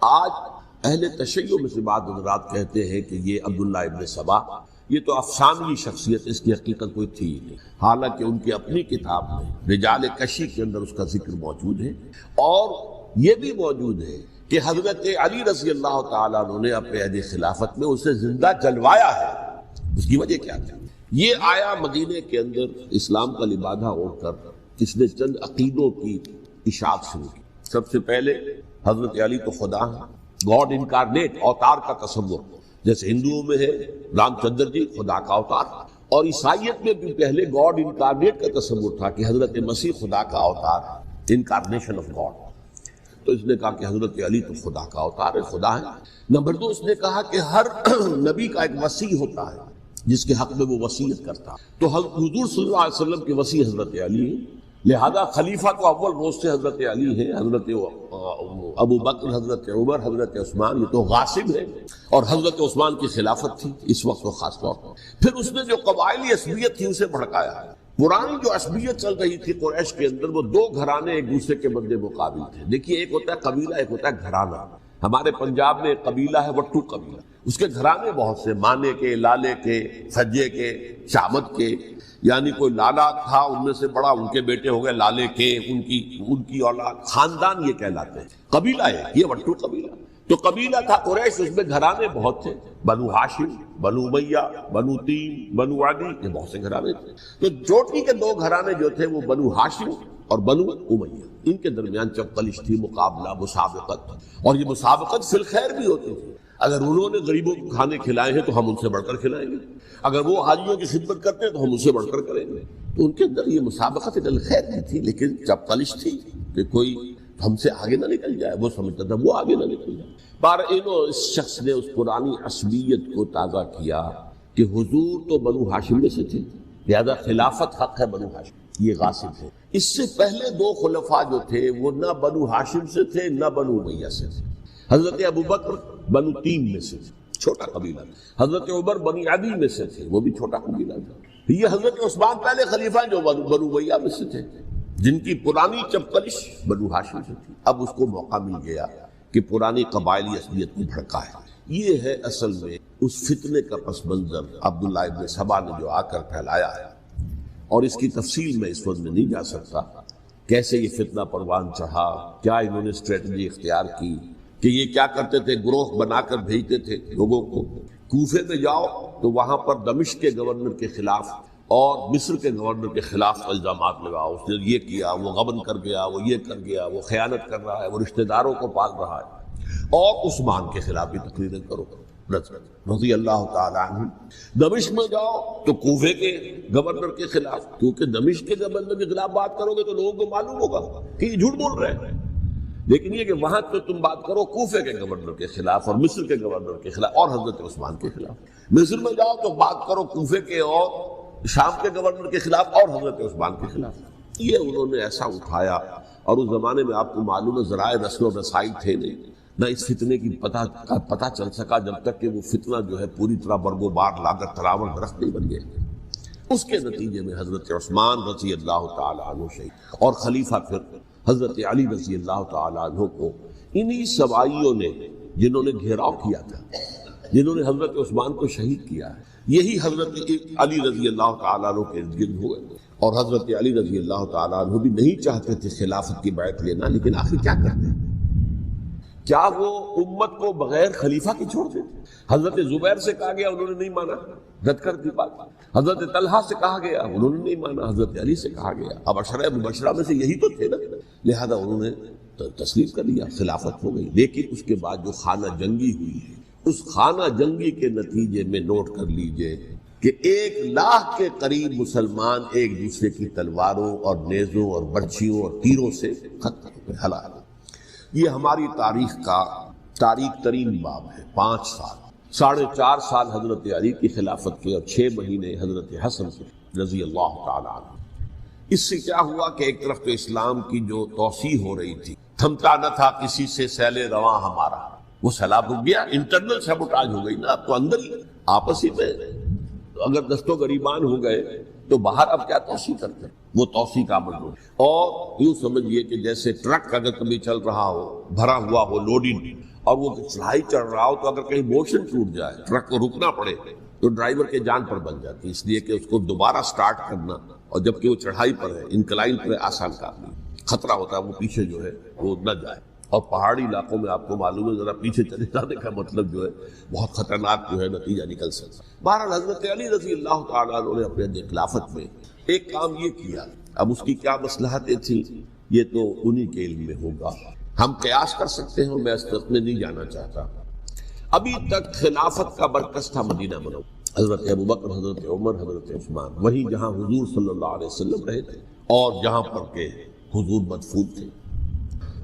آج اہل تشیع میں سے بعض حضرات کہتے ہیں کہ یہ عبداللہ ابن سبا یہ تو افسانوی شخصیت، اس کی حقیقت کوئی تھی ہی نہیں، حالانکہ ان کی اپنی کتاب میں رجال کشی کے اندر اس کا ذکر موجود ہے، اور یہ بھی موجود ہے کہ حضرت علی رضی اللہ تعالیٰ عنہ نے اپنے عہد خلافت میں اسے زندہ جلوایا ہے۔ اس کی وجہ کیا تھی؟ یہ آیا مدینے کے اندر اسلام کا لبادہ اوڑھ کر اس نے چند عقیدوں کی اشاعت شروع کی۔ سب سے پہلے حضرت علی تو خدا ہے، گاڈ انکارنیٹ، اوتار کا تصور، جیسے ہندوؤں میں ہے رام چندر جی خدا کا اوتار، اور عیسائیت میں بھی پہلے گاڈ انکارنیٹ کا تصور تھا کہ حضرت مسیح خدا کا اوتار ہے، انکارنیشن آف گاڈ۔ تو اس نے کہا کہ حضرت علی تو خدا کا اوتار ہے، خدا ہے۔ نمبر 2، اس نے کہا کہ ہر نبی کا ایک وصی ہوتا ہے جس کے حق میں وہ وصیت کرتا ہے، تو حضور صلی اللہ علیہ وسلم کے وصی حضرت علی ہے، لہذا خلیفہ تو اول روز سے حضرت علی ہے، حضرت ابو بکر، حضرت عمر، حضرت عثمان، یہ تو غاصب ہے، اور حضرت عثمان کی خلافت تھی اس وقت وہ خاص طور پر۔ پھر اس نے جو قبائلی عصبیت تھی اسے بھڑکایا۔ پرانی جو عصبیت چل رہی تھی قریش کے اندر، وہ دو گھرانے ایک دوسرے کے مد مقابل تھے۔ دیکھیے، ایک ہوتا ہے قبیلہ، ایک ہوتا ہے گھرانہ۔ ہمارے پنجاب میں ایک قبیلہ ہے وٹو قبیلہ، اس کے گھرانے بہت سے، مانے کے، لالے کے، سجے کے، شامت کے، یعنی کوئی لالا تھا ان میں سے بڑا، ان کے بیٹے ہو گئے لالے کے، ان کی اولاد، خاندان یہ کہلاتے ہیں۔ قبیلہ ہے یہ وٹو قبیلہ۔ تو قبیلہ تھا قریش، اس میں گھرانے بہت تھے، بنو ہاشم، بنو امیہ، بنو تیم، بنو عدی، یہ بہت سے گھرانے تھے۔ تو چوٹی کے دو گھرانے جو تھے وہ بنو ہاشم اور بنو امیہ، ان کے درمیان چپقلش تھی، مقابلہ، مسابقت، اور یہ مسابقت فی الخیر بھی ہوتی تھی۔ اگر انہوں نے غریبوں کو کھانے کھلائے ہیں تو ہم ان سے بڑھ کر کھلائیں گے، اگر وہ حاجیوں کی خدمت کرتے ہیں تو ہم ان سے بڑھ کر کریں گے۔ تو ان کے اندر یہ مسابقت الخیر بھی تھی، لیکن چپقلش تھی کہ کوئی ہم سے آگے نہ نکل جائے، وہ سمجھتا تھا وہ آگے نہ نکل جائے۔ پر اس شخص نے اس پرانی عصبیت کو تازہ کیا کہ حضور تو بنو ہاشم میں سے تھے، لہذا خلافت حق ہے بنو ہاشم، یہ غاصب ہے۔ اس سے پہلے دو خلفاء جو تھے وہ نہ بنو ہاشم سے تھے نہ بنو امیہ سے تھے۔ حضرت ابو بکر بنو تیم میں سے تھے، چھوٹا قبیلہ، حضرت عمر بنی عدی میں سے تھے، وہ بھی چھوٹا قبیلہ تھا۔ یہ حضرت عثمان پہلے خلیفہ جو بنو امیہ میں سے تھے، جن کی پرانی چپقلش بنو ہاشم سے تھی۔ اب اس کو موقع مل گیا کہ پرانی قبائلی عصبیت کو بھڑکائے۔ یہ ہے اصل میں اس فتنے کا پس منظر عبداللہ ابن سبا نے جو آ کر پھیلایا ہے، اور اس کی تفصیل میں اس وقت میں نہیں جا سکتا، کیسے یہ فتنہ پروان چڑھا، کیا انہوں نے اسٹریٹجی اختیار کی، کہ یہ کیا کرتے تھے، گروہ بنا کر بھیجتے تھے لوگوں کو، کوفے میں جاؤ تو وہاں پر دمشق کے گورنر کے خلاف اور مصر کے گورنر کے خلاف الزامات لگاؤ، اس نے یہ کیا، وہ غبن کر گیا، وہ یہ کر گیا، وہ خیانت کر رہا ہے، وہ رشتہ داروں کو پال رہا ہے، اور عثمان کے خلاف بھی تقریریں کرو رضی اللہ تعالیٰ عنہ۔ دمشق میں جاؤ تو کوفے کے گورنر کے خلاف، کیونکہ دمشق کے گورنر کے خلاف بات کرو گے تو لوگوں کو معلوم ہوگا کہ یہ جھوٹ بول رہے ہیں، لیکن یہ کہ وہاں تو تم بات کرو کوفے کے گورنر کے خلاف اور مصر کے گورنر کے خلاف اور حضرت عثمان کے خلاف۔ مصر میں جاؤ تو بات کرو کوفے کے اور شام کے گورنر کے خلاف اور حضرت عثمان کے خلاف۔ یہ انہوں نے ایسا اٹھایا، اور اس زمانے میں آپ کو معلوم ہے ذرائع نشر و رسائی تھے نہیں، نہ اس فتنے کی پتہ چل سکا جب تک کہ وہ فتنہ جو ہے پوری طرح برگو بار لا کر تراور درخت نہیں بن گئے۔ اس کے نتیجے میں حضرت عثمان رضی اللہ تعالیٰ عنہ شہید، اور خلیفہ پھر حضرت علی رضی اللہ تعالیٰ عنہ کو انہی سوائیوں نے، جنہوں نے گھیراؤ کیا تھا، جنہوں نے حضرت عثمان کو شہید کیا ہے، یہی حضرت علی رضی اللہ تعالیٰ عنہ کے ارد گرد ہوئے، اور حضرت علی رضی اللہ تعالیٰ عنہ بھی نہیں چاہتے تھے خلافت کی بیعت لینا، لیکن آخر کیا کرتے؟ کیا وہ امت کو بغیر خلیفہ کے چھوڑ دیتے؟ حضرت زبیر سے کہا گیا، انہوں نے نہیں مانا، رد کر دی بات۔ حضرت طلحہ سے کہا گیا، انہوں نے نہیں مانا۔ حضرت علی سے کہا گیا، اب عشرہ مبشرہ میں سے یہی تو تھے نا، لہذا انہوں نے تسلیم کر لیا، خلافت ہو گئی۔ لیکن اس کے بعد جو خانہ جنگی ہوئی ہے، اس خانہ جنگی کے نتیجے میں نوٹ کر لیجئے کہ 1,00,000 کے قریب مسلمان ایک دوسرے کی تلواروں اور نیزوں اور برچھیوں اور تیروں سے ختم ہو گئے، ہلاک۔ یہ ہماری تاریخ کا تاریخ ترین باب ہے۔ 5 سال، 4.5 سال حضرت علی کی خلافت کے، اور 6 مہینے حضرت حسن کے رضی اللہ تعالیٰ عنہ۔ اس سے کیا ہوا کہ ایک طرف تو اسلام کی جو توسیع ہو رہی تھی، تھمتا نہ تھا کسی سے سیل رواں ہمارا، وہ سیلاب رک گیا، انٹرنل سیبوٹاج ہو گئی نا، اب تو اندر ہی آپس ہی میں اگر دست و گریبان ہو گئے تو باہر اب کیا توسیع کرتے ہیں، وہ توسیع کا عمل ہو۔ اور یوں سمجھیے کہ جیسے ٹرک اگر کبھی چل رہا ہو، بھرا ہوا ہو، لوڈنگ، اور وہ چڑھائی چڑھ رہا ہو تو اگر کہیں موشن ٹوٹ جائے، ٹرک کو رکنا پڑے تو ڈرائیور کے جان پر بن جاتی، اس لیے کہ اس کو دوبارہ سٹارٹ کرنا، اور جبکہ وہ چڑھائی پر ہے، انکلائن پر ہے، آسان کام نہیں، خطرہ ہوتا ہے وہ پیچھے جو ہے وہ نہ جائے۔ اور پہاڑی علاقوں میں آپ کو معلوم ہے ذرا پیچھے چلے جانے کا مطلب جو ہے بہت خطرناک جو ہے نتیجہ نکل سکتا ہے۔ بہرحال حضرت علی رضی اللہ تعالیٰ عنہ نے اپنے خلافت میں ایک کام یہ کیا، اب اس کی کیا مصلحتیں تھیں یہ تو انہی کے علم میں ہوگا، ہم قیاس کر سکتے ہیں، میں اس طرف میں نہیں جانا چاہتا۔ ابھی تک خلافت کا مرکز تھا مدینہ منورہ، حضرت ابوبکر، حضرت عمر، حضرت عثمان، وہی جہاں حضور صلی اللہ علیہ وسلم رہے تھے اور جہاں پر کہ حضور مدفون تھے۔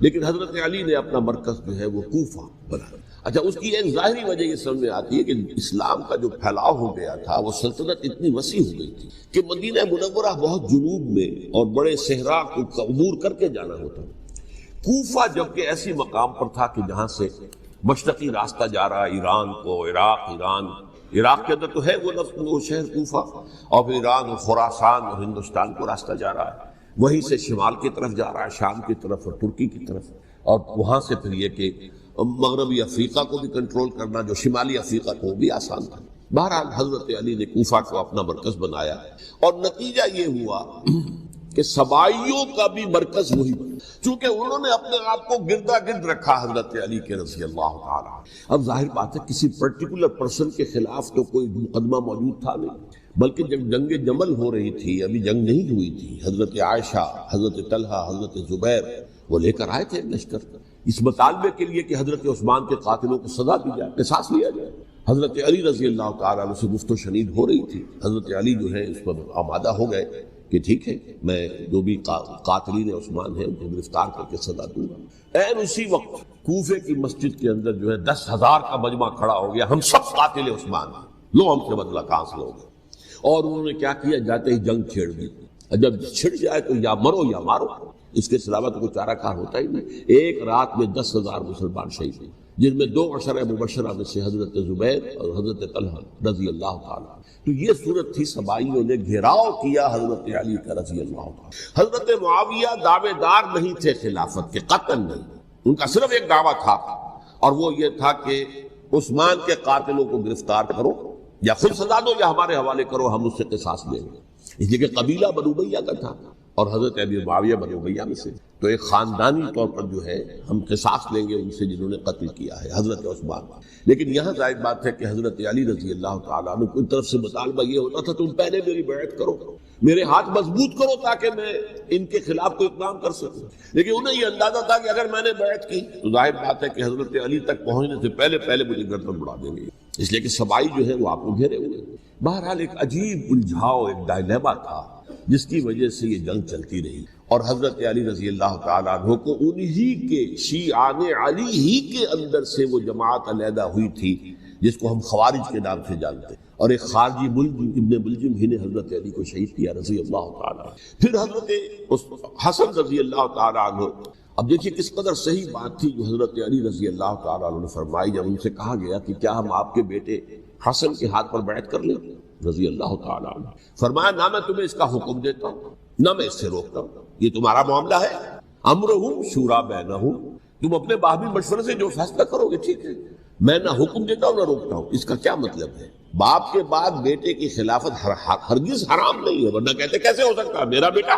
لیکن حضرت علی نے اپنا مرکز جو ہے وہ کوفہ بنایا۔ اچھا، اس کی ایک ظاہری وجہ یہ سمجھ میں آتی ہے کہ اسلام کا جو پھیلاؤ ہو گیا تھا، وہ سلطنت اتنی وسیع ہو گئی تھی کہ مدینہ منورہ بہت جنوب میں اور بڑے صحرا کو عبور کر کے جانا ہوتا۔ کوفہ جبکہ ایسی مقام پر تھا کہ جہاں سے مشرقی راستہ جا رہا ہے ایران کو، عراق کے اندر تو ہے وہ شہر کوفہ، اور پھر ایران اور خراسان اور ہندوستان کو راستہ جا رہا ہے، وہیں سے شمال کی طرف جا رہا ہے، شام کی طرف اور ترکی کی طرف، اور وہاں سے پھر یہ کہ مغربی افریقہ کو بھی کنٹرول کرنا، جو شمالی افریقہ کو بھی آسان تھا۔ بہرحال حضرت علی نے کوفہ کو اپنا مرکز بنایا، اور نتیجہ یہ ہوا کہ سبائیوں کا بھی مرکز وہی بنا، چونکہ انہوں نے اپنے آپ کو گردا گرد رکھا حضرت علی کے رضی اللہ تعالیٰ۔ اب ظاہر بات ہے کسی پرٹیکولر پرسن کے خلاف تو کوئی مقدمہ موجود تھا نہیں، بلکہ جب جنگ جمل ہو رہی تھی، ابھی جنگ نہیں ہوئی تھی، حضرت عائشہ، حضرت طلحہ، حضرت زبیر وہ لے کر آئے تھے لشکر اس مطالبے کے لیے کہ حضرت عثمان کے قاتلوں کو سزا دی جائے، قصاص لیا جائے۔ حضرت علی رضی اللہ تعالیٰ عنہ سے گفت و شنید ہو رہی تھی، حضرت علی جو ہے اس پر آمادہ ہو گئے کہ ٹھیک ہے، میں جو بھی قاتلین عثمان ہیں ان کو گرفتار کر کے سزا دوں گا۔ این اسی وقت کوفے کی مسجد کے اندر جو ہے 10,000 کا مجمع کھڑا ہو گیا، ہم سب قاتل عثمان ہیں، لو ہم سے بدلہ کہاں سے لوگے۔ اور انہوں نے کیا کیا، جاتے ہی جنگ چھیڑ دی، جب چھڑ جائے تو یا مرو یا مارو، اس کے علاوہ تو کوئی چارہ کار ہوتا ہی نہیں۔ ایک رات میں 10,000 مسلمان شہید ہوئے، جن میں 2 عشرہ مبشرہ میں سے حضرت زبیر اور حضرت طلحہ رضی اللہ تعالیٰ۔ تو یہ صورت تھی، سبائیوں نے گھیراؤ کیا حضرت علی کا رضی اللہ تعالیٰ۔ حضرت معاویہ دعوے دار نہیں تھے خلافت کے، قطعاً نہیں، ان کا صرف ایک دعویٰ تھا، اور وہ یہ تھا کہ عثمان کے قاتلوں کو گرفتار کرو، یا خود سزا دو یا ہمارے حوالے کرو، ہم اس سے قصاص لیں گے۔ اس لیے کہ قبیلہ بنو امیہ کا تھا، اور حضرت ابی معاویہ بنو امیہ میں سے، تو ایک خاندانی طور پر جو ہے ہم قصاص لیں گے ان سے جنہوں نے قتل کیا ہے حضرت عثمان۔ لیکن یہاں ظاہر بات ہے کہ حضرت علی رضی اللہ تعالیٰ عنہ کی طرف سے مطالبہ یہ ہوتا تھا تم پہلے میری بیعت کرو، میرے ہاتھ مضبوط کرو تاکہ میں ان کے خلاف کوئی اقدام کر سکوں۔ لیکن انہیں یہ اندازہ تھا کہ اگر میں نے بیعت کی تو ظاہر بات ہے کہ حضرت علی تک پہنچنے سے پہلے مجھے گردن اڑا دیں گے، اس لیے کہ سبائی جو ہے وہ آپ کو گھیرے ہوئے۔ بہرحال ایک عجیب الجھاؤ، ایک ڈائلیما تھا جس کی وجہ سے یہ جنگ چلتی رہی، اور حضرت علی رضی اللہ تعالیٰ عنہ کو انہی کے شیعان علی ہی کے اندر سے وہ جماعت علیحدہ ہوئی تھی جس کو ہم خوارج کے نام سے جانتے ہیں، اور ایک خارجی ابن ملجم ہی نے حضرت علی کو شہید کیا رضی اللہ تعالیٰ۔ پھر حضرت حسن رضی اللہ تعالیٰ عنہ، اب دیکھیے کس قدر صحیح بات تھی جو حضرت علی رضی اللہ تعالیٰ عنہ نے فرمائی جب ان سے کہا گیا کہ کیا ہم آپ کے بیٹے حسن کے ہاتھ پر بیعت کر لیں رضی اللہ تعالیٰ عنہ۔ فرمایا نہ میں تمہیں اس کا حکم دیتا ہوں نہ میں اس سے روکتا ہوں، یہ تمہارا معاملہ ہے، امرہم شورا بینہم، تم اپنے باہمی مشورے سے جو فیصلہ کرو گے ٹھیک ہے، میں نہ حکم دیتا ہوں نہ روکتا ہوں۔ اس کا کیا مطلب ہے؟ باپ کے بعد بیٹے کی خلافت ہرگز حرام نہیں ہے، ورنہ کہتے کیسے ہو سکتا ہے میرا بیٹا؟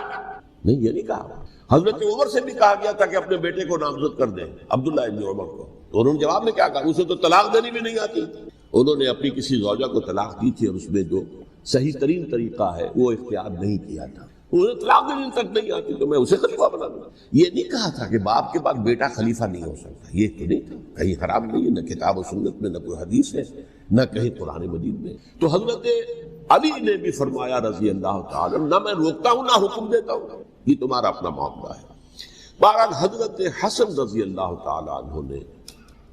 نہیں، یہ نہیں کہا۔ حضرت عمر سے بھی کہا گیا تھا کہ اپنے بیٹے کو نامزد کر دیں، عبداللہ ابن عمر کو، تو انہوں نے جواب میں کیا کہا؟ اسے تو طلاق دینی بھی نہیں آتی۔ انہوں نے اپنی کسی زوجہ کو طلاق دی تھی اور اس میں جو صحیح ترین طریقہ ہے وہ اختیار نہیں کیا تھا، انہیں طلاق دینے تک نہیں آتی تو میں اسے خلیفہ بنا دوں۔ یہ نہیں کہا تھا کہ باپ کے بعد بیٹا خلیفہ نہیں ہو سکتا، یہ تو نہیں تھا، کہیں حرام نہیں ہے، نہ کتاب و سنت میں، نہ کوئی حدیث ہے، نہ کہیں قرآن مجید میں۔ تو حضرت علی نے بھی فرمایا رضی اللہ تعالیٰ، نہ میں روکتا ہوں نہ حکم دیتا ہوں، یہ تمہارا اپنا معاملہ ہے۔ بہرحال حضرت حسن رضی اللہ تعالیٰ عنہ نے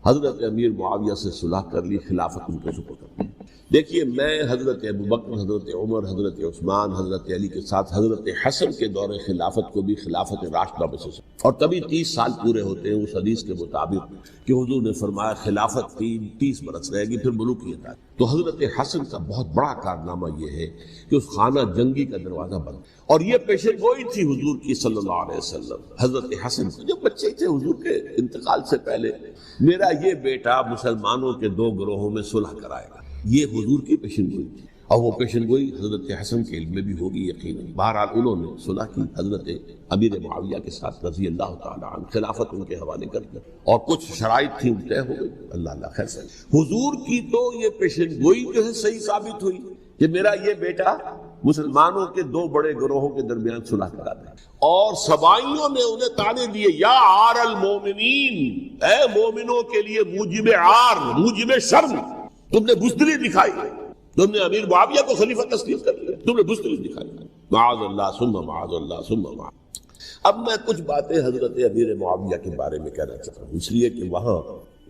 حضرت امیر معاویہ سے صلح کر لی، خلافت ان کو سپرد کر دی۔ دیکھیے میں حضرت ابوبکر، حضرت عمر، حضرت عثمان، حضرت علی کے ساتھ حضرت حسن کے دور خلافت کو بھی خلافت راشدہ میں سے، اور تبھی 30 سال پورے ہوتے ہیں اس حدیث کے مطابق کہ حضور نے فرمایا خلافت 30 برس رہے گی پھر ملوکیت آئے۔ تو حضرت حسن کا بہت بڑا کارنامہ یہ ہے کہ اس خانہ جنگی کا دروازہ بند، اور یہ پیشن گوئی تھی حضور کی صلی اللہ علیہ وسلم۔ حضرت حسن جب بچے تھے حضور کے انتقال سے پہلے، میرا یہ بیٹا مسلمانوں کے دو گروہوں میں صلح کرائے گا. یہ حضور کی پیشن گوئی تھی، اور وہ پیشن گوئی حضرت حسن کے علم میں بھی ہوگی یقیناً. بہرحال انہوں نے صلح کی حضرت امیر معاویہ کے ساتھ رضی اللہ تعالیٰ عنہ، خلافت ان کے حوالے کر دیا، اور کچھ شرائط تھیں طے ہو گئی. اللہ خیر سے حضور کی تو یہ پیشن گوئی جو ہے صحیح ثابت ہوئی کہ میرا یہ بیٹا مسلمانوں کے دو بڑے گروہوں کے درمیان صلح کرا دے. اور سبائیوں نے انہیں تانے دیے، یا عار المومنین، اے مومنوں کے لیے موجب عار، موجب شرم تم نے بزدلی دکھائی، تم نے امیر معاویہ کو خلیفہ تسلیم کر لیا، تم نے بزدلی دکھائی. معاذ اللہ ثم معاذ اللہ ثم معاذ. اب میں کچھ باتیں حضرت امیر معاویہ کے بارے میں کہنا چاہتا ہوں، اس لیے کہ وہاں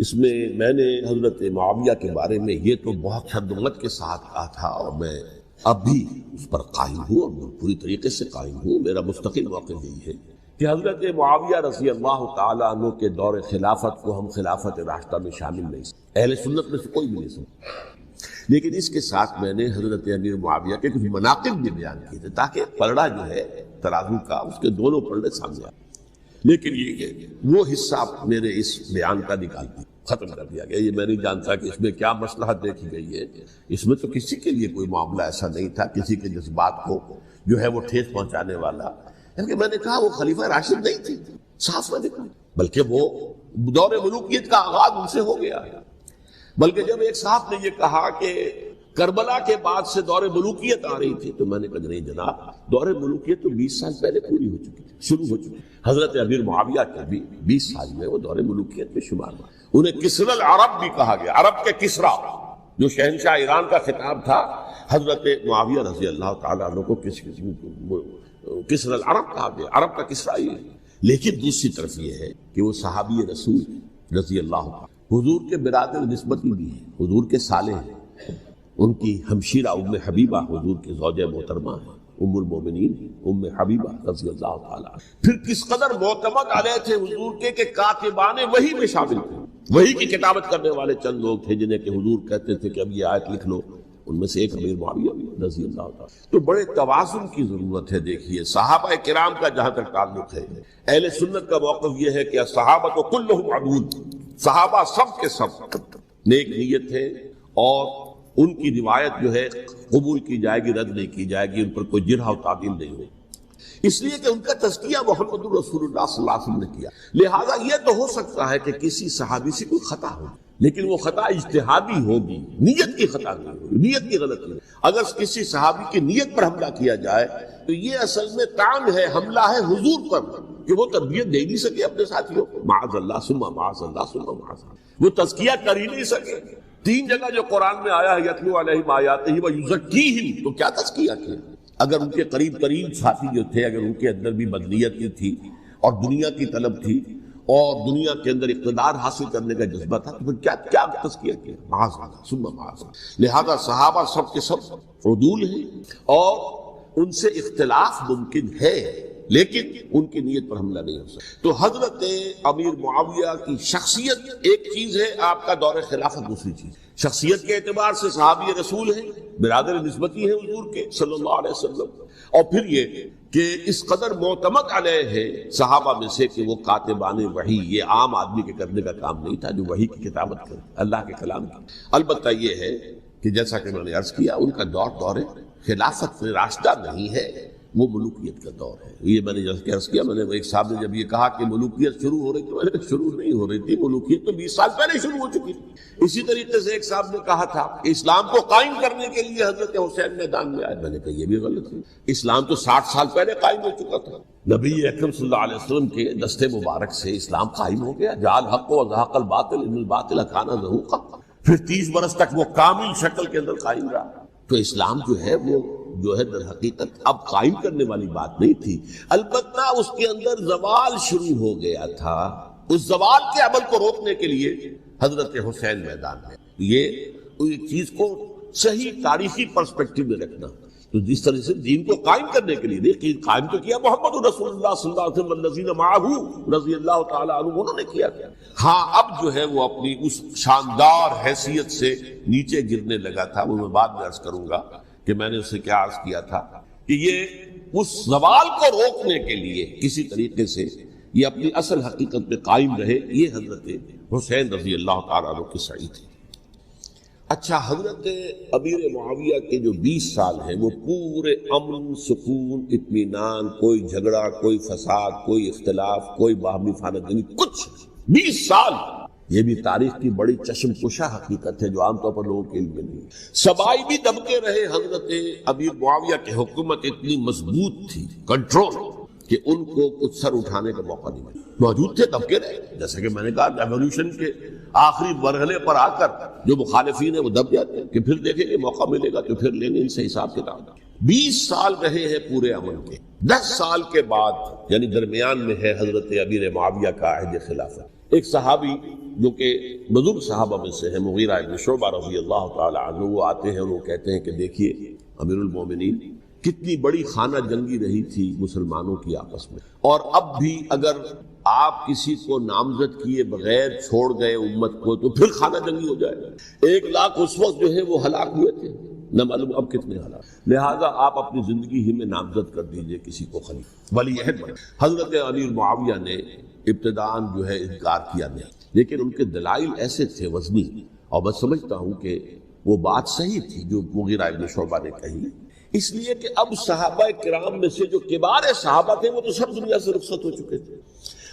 اس میں میں نے حضرت معاویہ کے بارے میں یہ تو بہت شدت کے ساتھ کہا تھا، اور میں اب بھی اس پر قائم ہوں اور پوری طریقے سے قائم ہوں. میرا مستقل موقف یہی ہے کہ حضرت معاویہ رضی اللہ تعالیٰ عنہ کے دور خلافت کو ہم خلافت راشدہ میں شامل نہیں سکتے، اہل سنت میں سے کوئی بھی نہیں سکتا. لیکن اس کے ساتھ میں نے حضرت امیر معاویہ کے کچھ مناقب بھی بیان کیے تھے تاکہ پلڑا جو ہے ترازو کا اس کے دونوں پلڑے سامنے آئے. لیکن یہ کہ وہ حصہ میرے اس بیان کا نکال دیا، ختم کر دیا گیا. یہ میں نہیں جانتا کہ اس میں کیا مصلحت دیکھی گئی ہے. اس میں تو کسی کے لیے کوئی معاملہ ایسا نہیں تھا کسی کے جذبات کو جو ہے وہ ٹھیس پہنچانے والا. کیونکہ میں نے کہا وہ خلیفہ راشد نہیں تھی، صاف میں نے کہا، بلکہ وہ دور ملوکیت کا آغاز ان سے ہو گیا. بلکہ جب ایک صاحب نے یہ کہا کہ کربلا کے بعد سے دور ملوکیت آ رہی تھی، تو میں نے کہا نہیں جناب، دور ملوکیت تو 20 سال پہلے پوری ہو چکی تھی، شروع ہو چکی. حضرت امیر معاویہ کے بھی 20 سال میں وہ دور ملوکیت میں شمار ہوا. انہیں کسر العرب بھی کہا گیا، عرب کے کسرا جو شہنشاہ ایران کا خطاب تھا. حضرت معاویہ رضی اللہ تعالیٰ عنہ کو کسر العرب کہا گیا، عرب کا کسرا ہی ہے. لیکن دوسری طرف یہ ہے کہ وہ صحابی رسول رضی اللہ تعالیٰ حضور کے برادر نسبتی بھی ہیں، حضور کے سالے ہیں. ان کی ہمشیرہ ام حبیبہ حضور کی زوجہ محترمہ ہیں، ام المومنین ام حبیبہ رضی اللہ تعالیٰ. پھر کس قدر معتمد علیہ تھے حضور کے کہ کاتبان وحی میں شامل تھے. وحی کی کتابت کرنے والے چند لوگ تھے جنہیں کہ حضور کہتے تھے کہ اب یہ آیت لکھ لو. ان میں سے ایک امیر معاویہ رضی اللہ تعالیٰ. تو بڑے توازن کی ضرورت ہے. دیکھیے صحابہ کرام کا جہاں تک تعلق ہے، اہل سنت کا موقف یہ ہے کہ صحابہ کلہم عدول، صحابہ سب کے سب نیک نیت ہے، اور ان کی روایت جو ہے قبول کی جائے گی، رد نہیں کی جائے گی، ان پر کوئی جرح و تعدیل نہیں ہوگی، اس لیے کہ ان کا تزکیہ محمد رسول اللہ صلی اللہ علیہ وسلم نے کیا. لہذا یہ تو ہو سکتا ہے کہ کسی صحابی سے کوئی خطا ہو، لیکن وہ خطا اجتہادی ہوگی، نیت کی خطا نہیں ہوگی، نیت کی غلطی. اگر کسی صحابی کی نیت پر حملہ کیا جائے تو یہ اصل میں طعن ہے، حملہ ہے حضور پر کہ وہ تربیت دے نہیں سکے اپنے ساتھیوں کو. معاذ اللہ ثم معاذ اللہ ثم معاذ اللہ، وہ تزکیہ کر ہی نہیں سکے. 3 جگہ جو قرآن میں آیا ہے یتلو علیہم آیاتہ ویزکیہم، تو کیا تزکیہ کیا؟ اگر ان کے قریب ترین ساتھی جو تھے، اگر ان کے اندر بھی بدنیت تھی اور دنیا کی طلب تھی اور دنیا کے اندر اقتدار حاصل کرنے کا جذبہ تھا، تو پھر کیا تزکیہ کیا؟ معاذ اللہ ثم معاذ اللہ. لہذا صحابہ سب کے سب عدول ہیں اور ان سے اختلاف ممکن ہے، لیکن ان کی نیت پر حملہ نہیں ہو سکتا. تو حضرت امیر معاویہ کی شخصیت ایک چیز ہے، آپ کا دور خلافت دوسری چیز. شخصیت کے اعتبار سے صحابی رسول ہیں، برادر نسبتی ہیں حضور کے صلی اللہ علیہ وسلم. اور پھر یہ کہ اس قدر معتمد علیہ ہے صحابہ میں سے کہ وہ کاتبان وحی، یہ عام آدمی کے کرنے کا کام نہیں تھا جو وحی کی کتابت کرے، اللہ کے کلام کی. البتہ یہ ہے کہ جیسا کہ میں نے عرض کیا، ان کا دور خلافت راشدہ نہیں ہے، وہ ملوکیت کا دور ہے. یہ میں نے جیسے عرض کیا، میں نے ایک صاحب نے جب یہ کہا کہ ملوکیت شروع ہو رہی تھی، میں نے کہا شروع نہیں ہو رہی تھی، ملوکیت تو 20 سال پہلے شروع ہو چکی تھی. اسی طریقے سے ایک صاحب نے کہا تھا کہ اسلام کو قائم کرنے کے لیے حضرت حسین میدان میں آئے. میں نے کہا یہ بھی غلط ہے، اسلام تو 60 سال پہلے قائم ہو چکا تھا. نبی اکرم صلی اللہ علیہ وسلم کے دستے مبارک سے اسلام قائم ہو گیا. جعل الحق وزهق الباطل ان الباطل كان زهوقا. پھر 30 برس تک وہ کامل شکل کے اندر قائم رہا. تو اسلام جو ہے وہ جو ہے در حقیقت اب قائم کرنے والی بات نہیں تھی. البتہ اس کے اندر زوال شروع ہو گیا تھا. اس زوال کے عمل کو روکنے کے لیے حضرت حسین میدان میں. یہ چیز کو صحیح تاریخی پرسپیکٹو میں رکھنا. تو جس طرح سے دین کو قائم کرنے کے لیے دیکھیے قائم تو کیا محمد رسول اللہ صلی اللہ علیہ وسلم والذین معہ رضی اللہ تعالیٰ عنہ، انہوں نے کیا. ہاں اب جو ہے وہ اپنی اس شاندار حیثیت سے نیچے گرنے لگا تھا. وہ میں بعد میں عرض کروں گا کہ میں نے اسے کیا عرض کیا تھا کہ یہ اس زوال کو روکنے کے لیے کسی طریقے سے یہ اپنی اصل حقیقت پہ قائم رہے، یہ حضرت حسین رضی اللہ تعالیٰ عنہ کی سعی تھی۔ اچھا، حضرت امیر معاویہ کے جو 20 سال ہیں وہ پورے امن، سکون، اطمینان، کوئی جھگڑا، کوئی فساد، کوئی اختلاف، کوئی باہمی خانہ جنگی، کچھ 20 سال، یہ بھی تاریخ کی بڑی چشم کشا حقیقت ہے جو عام طور پر لوگوں کے علم میں نہیں۔ سبائی بھی دبکے رہے، حضرت امیر معاویہ کی حکومت اتنی مضبوط تھی، کنٹرول، کہ ان کو کچھ سر اٹھانے کا موقع نہیں ملا، موجود تھے، دبکے رہے۔ جیسے کہ میں نے کہا ریولوشن کے آخری مرحلے پر آ کر جو مخالفین ہیں وہ دب جاتے ہیں کہ پھر دیکھیں گے موقع ملے گا تو پھر لیں گے ان سے حساب کتاب۔ 20 سال رہے ہیں پورے امن کے، 10 سال کے بعد یعنی درمیان میں ہے حضرت امیر معاویہ کا عہد خلافت۔ ایک صحابی جو کہ بزرگ صحابہ میں سے ہیں، مغیرہ ابن شعبہ رضی اللہ تعالی عنہ، وہ آتے ہیں اور وہ کہتے ہیں کہ دیکھیے امیر المومنین، کتنی بڑی خانہ جنگی رہی تھی مسلمانوں کی آپس میں، اور اب بھی اگر آپ کسی کو نامزد کیے بغیر چھوڑ گئے امت کو تو پھر خانہ جنگی ہو جائے گا۔ 1 لاکھ اس وقت جو ہے وہ ہلاک ہوئے تھے، نہ معلوم اب کتنے ہلاک۔ لہذا آپ اپنی زندگی ہی میں نامزد کر دیجئے کسی کو خلیفہ، ولی عہد بنے۔ حضرت امیر معاویہ نے ابتداءً جو ہے انکار کیا نہیں، لیکن ان کے دلائل ایسے تھے وزنی، اور میں سمجھتا ہوں کہ وہ بات صحیح تھی جو مغیرہ ابن شعبہ نے کہی، اس لیے کہ اب صحابہ کرام میں سے جو کبار صحابہ تھے وہ تو سب دنیا سے رخصت ہو چکے تھے،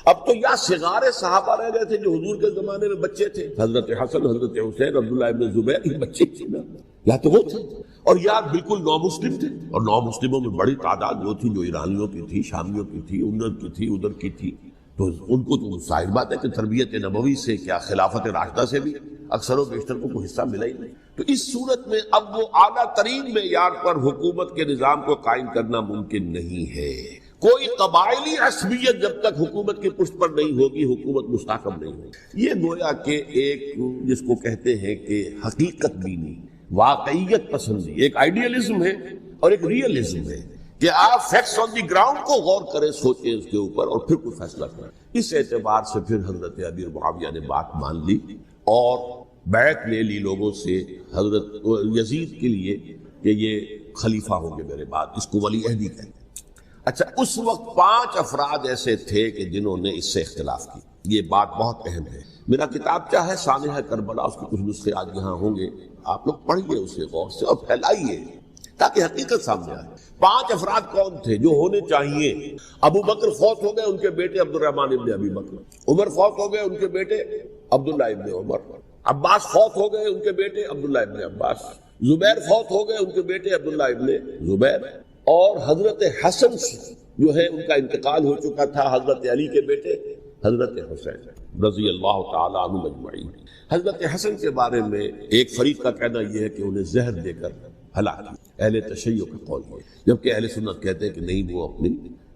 اب تو یا صغار صحابہ رہ گئے تھے جو حضور کے زمانے میں بچے تھے، حضرت حسن، حضرت حسین، عبداللہ ابن زبیر، یہ بچے تھے نا، یا تو وہ تھے، اور یا بالکل نو مسلم تھے، اور نو مسلموں میں بڑی تعداد وہ تھی جو ایرانیوں کی تھی، شامیوں کی تھی، ادھر کی تھی، تو ان کو تو ظاہر بات ہے کہ تربیت نبوی سے کیا خلافت راشدہ سے بھی اکثر و بیشتر کو کوئی حصہ ملا ہی نہیں۔ تو اس صورت میں اب وہ اعلیٰ ترین معیار پر حکومت کے نظام کو قائم کرنا ممکن نہیں ہے۔ کوئی قبائلی عصبیت جب تک حکومت کی پشت پر نہیں ہوگی، حکومت مستحکم نہیں ہوگی۔ یہ گویا کہ ایک جس کو کہتے ہیں کہ حقیقت بینی، واقعیت پسندی، ایک آئیڈیالزم ہے اور ایک ریئلزم ہے کہ آپ فیکٹس آن دی گراؤنڈ کو غور کریں، سوچیں اس کے اوپر اور پھر کوئی فیصلہ کریں۔ اس اعتبار سے پھر حضرت امیر معاویہ نے بات مان لی اور بیعت لے لی لوگوں سے حضرت یزید کے لیے کہ یہ خلیفہ ہوں گے میرے بعد، اس کو ولی عہدی کہتے ہیں۔ اچھا، اس وقت 5 افراد ایسے تھے کہ جنہوں نے اس سے اختلاف کی، یہ بات بہت اہم ہے۔ میرا کتاب کیا ہے سانحہ کربلا، اس کے کچھ نسخے آج یہاں ہوں گے، آپ لوگ پڑھیے اسے غور سے اور پھیلائیے تاکہ حقیقت سامنے آئے۔ 5 افراد کون تھے جو ہونے چاہیے؟ ابو بکر فوت ہو گئے، ان کے بیٹے عبد الرحمن ابن ابی بکر، عمر فوت ہو گئے، ان کے بیٹے عبداللہ ابن عمر، عباس فوت ہو گئے، ان کے بیٹے عبداللہ ابن عباس، زبیر فوت ہو گئے، ان کے بیٹے عبداللہ ابن زبیر، اور حضرت حسن جو ہے ان کا انتقال ہو چکا تھا، حضرت علی کے بیٹے حضرت حسین رضی اللہ تعالی عنہ اجمعین۔ حضرت حسن کے بارے میں ایک فریق کا کہنا یہ ہے کہ انہیں زہر دے کر ہلاک کیا، اہل تشیع کا قول ہے، جبکہ اہل سنت کہتے ہیں کہ نہیں، وہ اپنی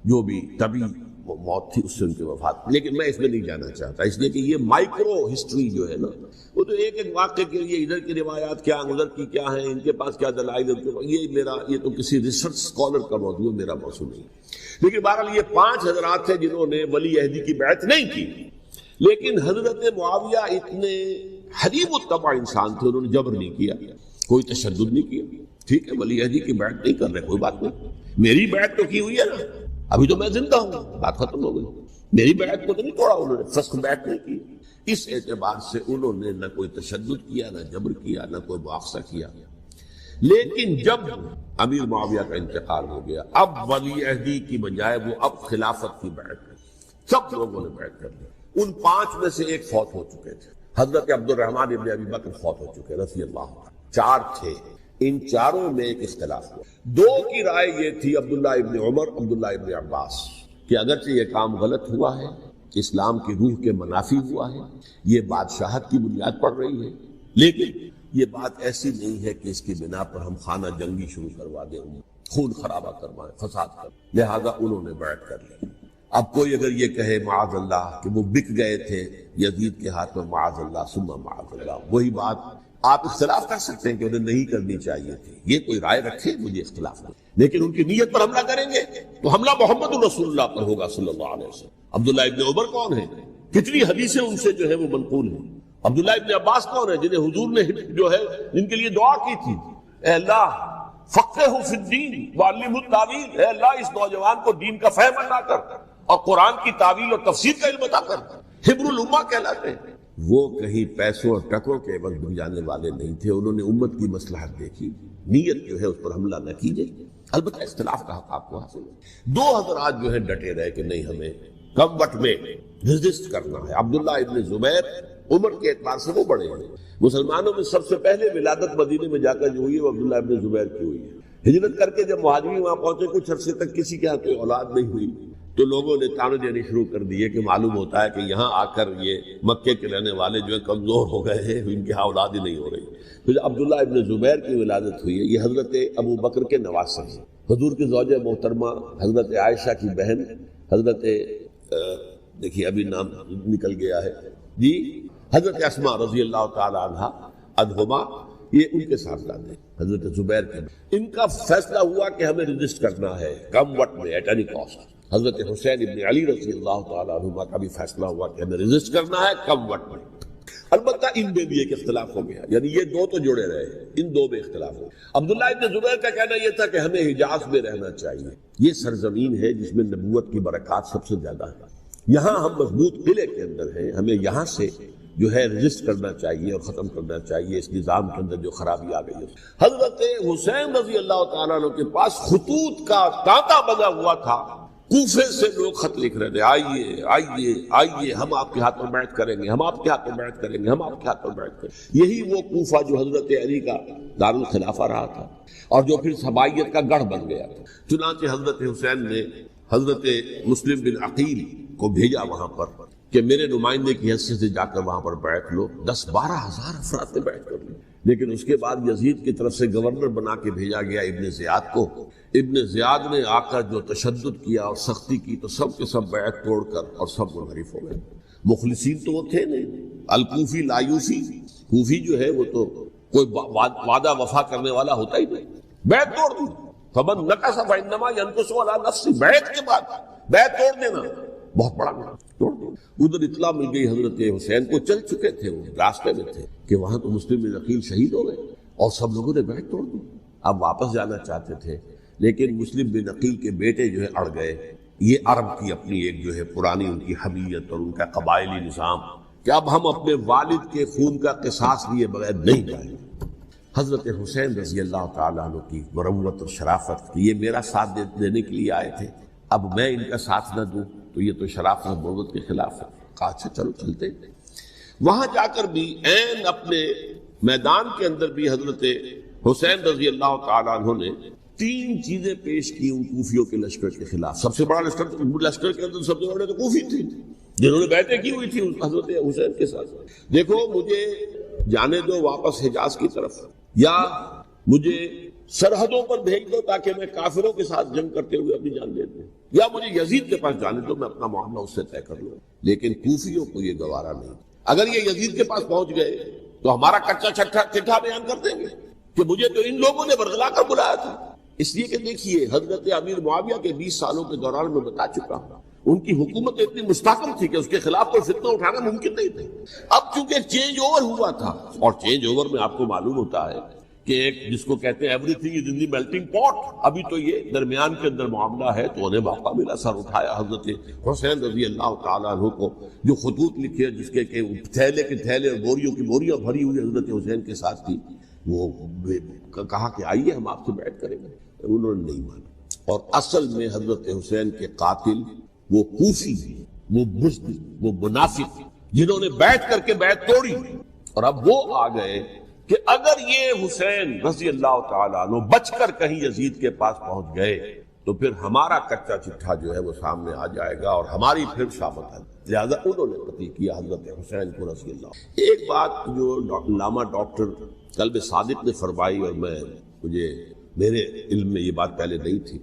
جو بھی طبی موت تھی اس سے ان کی وفات، لیکن میں اس میں نہیں جانا چاہتا، اس لیے کہ یہ مائکرو ہسٹری جو ہے نا، وہ تو ایک ایک واقعے کے لیے ادھر کی روایات کیا، ادھر کی کیا ہیں، ان کے پاس کیا دلائل، یہ تو کسی ریسرچ اسکالر کا موضوع، میرا موضوع نہیں۔ لیکن بہرحال یہ 5 حضرات تھے جنہوں نے ولی عہدی کی بیعت نہیں کی، لیکن حضرت معاویہ اتنے حلیم الطبع انسان تھے، انہوں نے جبر نہیں کیا، کوئی تشدد نہیں کیا۔ ٹھیک ہے، ولی عہدی کی بیعت نہیں کر رہے، کوئی بات نہیں، میری بیعت تو کی ہوئی ہے نا، ابھی تو میں زندہ ہوں، بات ختم ہو گئی، میری بیعت کو تو نہیں توڑا انہوں نے، فسخ بیعت نہیں کی۔ اس اعتبار سے انہوں نے نہ کوئی تشدد کیا، نہ جبر کیا، نہ کوئی مواخذہ کیا۔ لیکن جب امیر معاویہ کا انتقال ہو گیا، اب ولی عہدی کی بجائے وہ اب خلافت کی بیعت کر، سب لوگوں نے بیعت کر لی۔ ان 5 میں سے ایک فوت ہو چکے تھے، حضرت عبد الرحمن ابن ابی بکر فوت ہو چکے رضی اللہ عنہ، 4 تھے، ان 4 میں ایک اختلاف ہوا۔ 2 کی رائے یہ تھی، عبداللہ ابن عمر، عبداللہ ابن عباس، کہ اگرچہ یہ کام غلط ہوا ہے، اسلام کی روح کے منافی ہوا ہے، یہ بادشاہت کی بنیاد پڑ رہی ہے، لیکن یہ بات ایسی نہیں ہے کہ اس کی بنا پر ہم خانہ جنگی شروع کروا دیں، خون خرابہ کروائیں، فساد کریں، لہذا انہوں نے بیعت کر لی۔ اب کوئی اگر یہ کہے معاذ اللہ کہ وہ بک گئے تھے یزید کے ہاتھ میں، معاذ اللہ ثم معاذ اللہ، وہی بات آپ اختلاف کر سکتے ہیں کہ انہیں نہیں کرنی چاہیے تھی، یہ کوئی رائے رکھے، مجھے اختلاف نہیں، لیکن ان کی نیت پر حملہ کریں گے تو حملہ محمد رسول اللہ پر ہوگا صلی اللہ علیہ وسلم۔ عبداللہ ابن عمر کون ہیں؟ کتنی حدیثیں ان سے جو ہے وہ منقول ہیں۔ عبداللہ ابن عباس کون ہیں؟ جنہیں حضور نے جو ہے جن کے لیے دعا کی تھی، اے اللہ فقہہ فی الدین وعلمہ التاویل، اے اللہ اس نوجوان کو دین کا فہم عطا کر اور قرآن کی تعویل اور تفسیر کا علم عطا کر حبر الامہ کہلاتے ہیں۔ وہ کہیں پیسوں اور ٹکوں کے عوض بک جانے والے نہیں تھے، انہوں نے امت کی مصلحت دیکھی، نیت جو ہے اس پر حملہ نہ کیجیے۔ البتہ اختلاف کا حق آپ کو حاصل ہے۔ دو حضرات جو ہے ڈٹے رہے کہ نہیں، ہمیں کم وقت میں ریزسٹ کرنا ہے۔ عبداللہ ابن زبیر عمر کے اعتبار سے وہ بڑے ہیں، مسلمانوں میں سب سے پہلے ولادت مدینے میں جا کر جو ہوئی ہے وہ عبداللہ ابن زبیر کی ہوئی ہے۔ ہجرت کر کے جب مہاجرین وہاں پہنچے، کچھ عرصے تک کسی کے ہاں کوئی اولاد نہیں ہوئی، تو لوگوں نے تانے دینے شروع کر دیے کہ معلوم ہوتا ہے کہ یہاں آ کر یہ مکے کے رہنے والے جو ہے کمزور ہو گئے ہیں، ان کے ہاں اولاد ہی نہیں ہو رہی۔ پھر عبداللہ ابن زبیر کی ولادت ہوئی ہے، یہ حضرت ابو بکر کے نواسے ہیں، حضور کی زوجہ محترمہ حضرت عائشہ کی بہن حضرت دیکھیے ابھی نام نکل گیا ہے جی، حضرت اسماء رضی اللہ تعالی عنہا عنہما، یہ ان کے صاحبزادے ہیں حضرت زبیر کے۔ ان کا فیصلہ ہوا کہ ہمیں رجسٹ کرنا ہے کم وقت میں، ایٹ اینی کاسٹ۔ حضرت حسین ابن علی رضی اللہ تعالی عنہما کا بھی فیصلہ ہوا کہ ہمیں رجسٹ کرنا ہے کم وقت میں۔ البتہ ان میں بھی ایک اختلاف ہو گیا، یعنی یہ دو تو جڑے رہے، ان دو میں اختلاف ہو گیا۔ عبداللہ ابن زبیر کا کہنا یہ تھا کہ ہمیں حجاز میں رہنا چاہیے، یہ سرزمین ہے جس میں نبوت کی برکات سب سے زیادہ ہے، یہاں ہم مضبوط قلعے کے اندر ہیں، ہمیں یہاں سے جو ہے رجسٹ کرنا چاہیے اور ختم کرنا چاہیے اس نظام کے اندر جو خرابی آ گئی ہے۔ حضرت حسین رضی اللہ تعالیٰ عنہ کے پاس خطوط کا تانتا بنا ہوا تھا، کوفے سے لوگ خط لکھ رہے تھے، آئیے آئیے آئیے، ہم آپ کے ہاتھ میں بیعت کریں گے، ہم آپ کے ہاتھ میں بیعت کریں گے، ہم آپ کے ہاتھ میں بیعت کریں گے۔ یہی وہ کوفہ جو حضرت علی کا دارالخلافہ رہا تھا اور جو پھر صبائیت کا گڑھ بن گیا تھا۔ چنانچہ حضرت حسین نے حضرت مسلم بن عقیل کو بھیجا وہاں پر کہ میرے نمائندے کی حیثیت سے جا کر وہاں پر بیعت لو۔ 10-12 ہزار افراد نے بیعت کر لی، لیکن اس کے بعد یزید کی طرف سے گورنر بنا کے بھیجا گیا ابن زیاد کو۔ ابن زیاد نے آ کر جو تشدد کیا اور سختی کی تو سب کے سب بیعت توڑ کر اور سب منحرف ہو گئے۔ مخلصین تو وہ تھے نہیں، الکوفی لایوسی، کوفی جو ہے وہ تو کوئی وعدہ وفا کرنے والا ہوتا ہی نہیں، بیعت توڑ دی۔ فمن نقص فانما ينقص على نفسه، بیعت کے بعد بیعت توڑ دینا بہت بڑا گناہ، توڑ دیا۔ ادھر اطلاع مل گئی حضرت حسین کو، چل چکے تھے وہ راستے میں تھے کہ وہاں تو مسلم بن عقیل شہید ہو گئے اور سب لوگوں نے بیعت توڑ دی۔ اب واپس جانا چاہتے تھے، لیکن مسلم بن عقیل کے بیٹے جو ہے اڑ گئے۔ یہ عرب کی اپنی ایک جو ہے پرانی ان کی حمیت اور ان کا قبائلی نظام کہ اب ہم اپنے والد کے خون کا قصاص لیے بغیر نہیں جائیں گے۔ حضرت حسین رضی اللہ تعالیٰ عنہ کی مروت اور شرافت، یہ میرا ساتھ دینے کے لیے آئے تھے، اب میں ان کا ساتھ نہ دوں تو یہ تو شرافت اور مروت کے خلاف ہے۔ کہا اچھا چلو چلتے۔ وہاں جا کر بھی عین اپنے میدان کے اندر بھی حضرت حسین رضی اللہ تعالیٰ عنہ نے 3 چیزیں پیش کی ان کوفیوں کے لشکر کے خلاف۔ سب سے بڑا لشکر کے اندر سب سے بڑے تو کوفی تھے جنہوں نے بیعتیں کی ہوئی تھی حضرت حسین کے ساتھ۔ دیکھو مجھے جانے دو واپس حجاز کی طرف، یا مجھے سرحدوں پر بھیج دو تاکہ میں کافروں کے ساتھ جنگ کرتے ہوئے اپنی جان دے دوں، یا مجھے یزید کے پاس جانے دو، میں اپنا معاملہ اس سے طے کر لوں۔ لیکن کوفیوں کو یہ گوارا نہیں۔ اگر یہ یزید کے پاس پہنچ گئے تو ہمارا کچا چٹھا بیان کر دیں گے کہ مجھے تو ان لوگوں نے برگلا کر بلایا تھا۔ اس لیے کہ دیکھیے حضرت امیر معاویہ کے 20 سالوں کے دوران میں بتا چکا ہوں، ان کی حکومت اتنی مستحکم تھی کہ اس کے خلاف کوئی فتنہ اٹھانا ممکن نہیں تھا۔ اب چونکہ چینج اوور ہوا تھا، اور چینج اوور میں آپ کو معلوم ہوتا ہے کہ ایک جس کو کہتے ہیں every thing is in the melting پاٹ، ابھی تو یہ درمیان کے اندر معاملہ ہے، تو انہیں موقع ملا، سر اٹھایا حضرت حسین رضی اللہ تعالیٰ عنہ کو، جو خطوط لکھے جس کے کہ تھیلے کے تھیلے اور بوریوں کی بوریاں بھری ہوئی حضرت حسین کے ساتھ تھی، وہ کہا کہ آئیے ہم آپ سے بیعت کریں گے۔ انہوں نے نہیں مانا، اور اصل میں حضرت حسین کے قاتل وہ کوفی، وہ بزدل، وہ منافق جنہوں نے بیعت کر کے بیعت توڑی، اور اب وہ آ گئے کہ اگر یہ حسین رضی اللہ تعالیٰ عنہ بچ کر کہیں یزید کے پاس پہنچ گئے تو پھر ہمارا کچا چٹھا جو ہے وہ سامنے آ جائے گا اور ہماری پھر شامت ہے۔ لہذا انہوں نے قتل کیا حضرت حسین کو رضی اللہ۔ ایک بات جو علامہ ڈاکٹر قلب صادق نے فرمائی، اور مجھے میرے علم میں یہ بات پہلے نہیں تھی،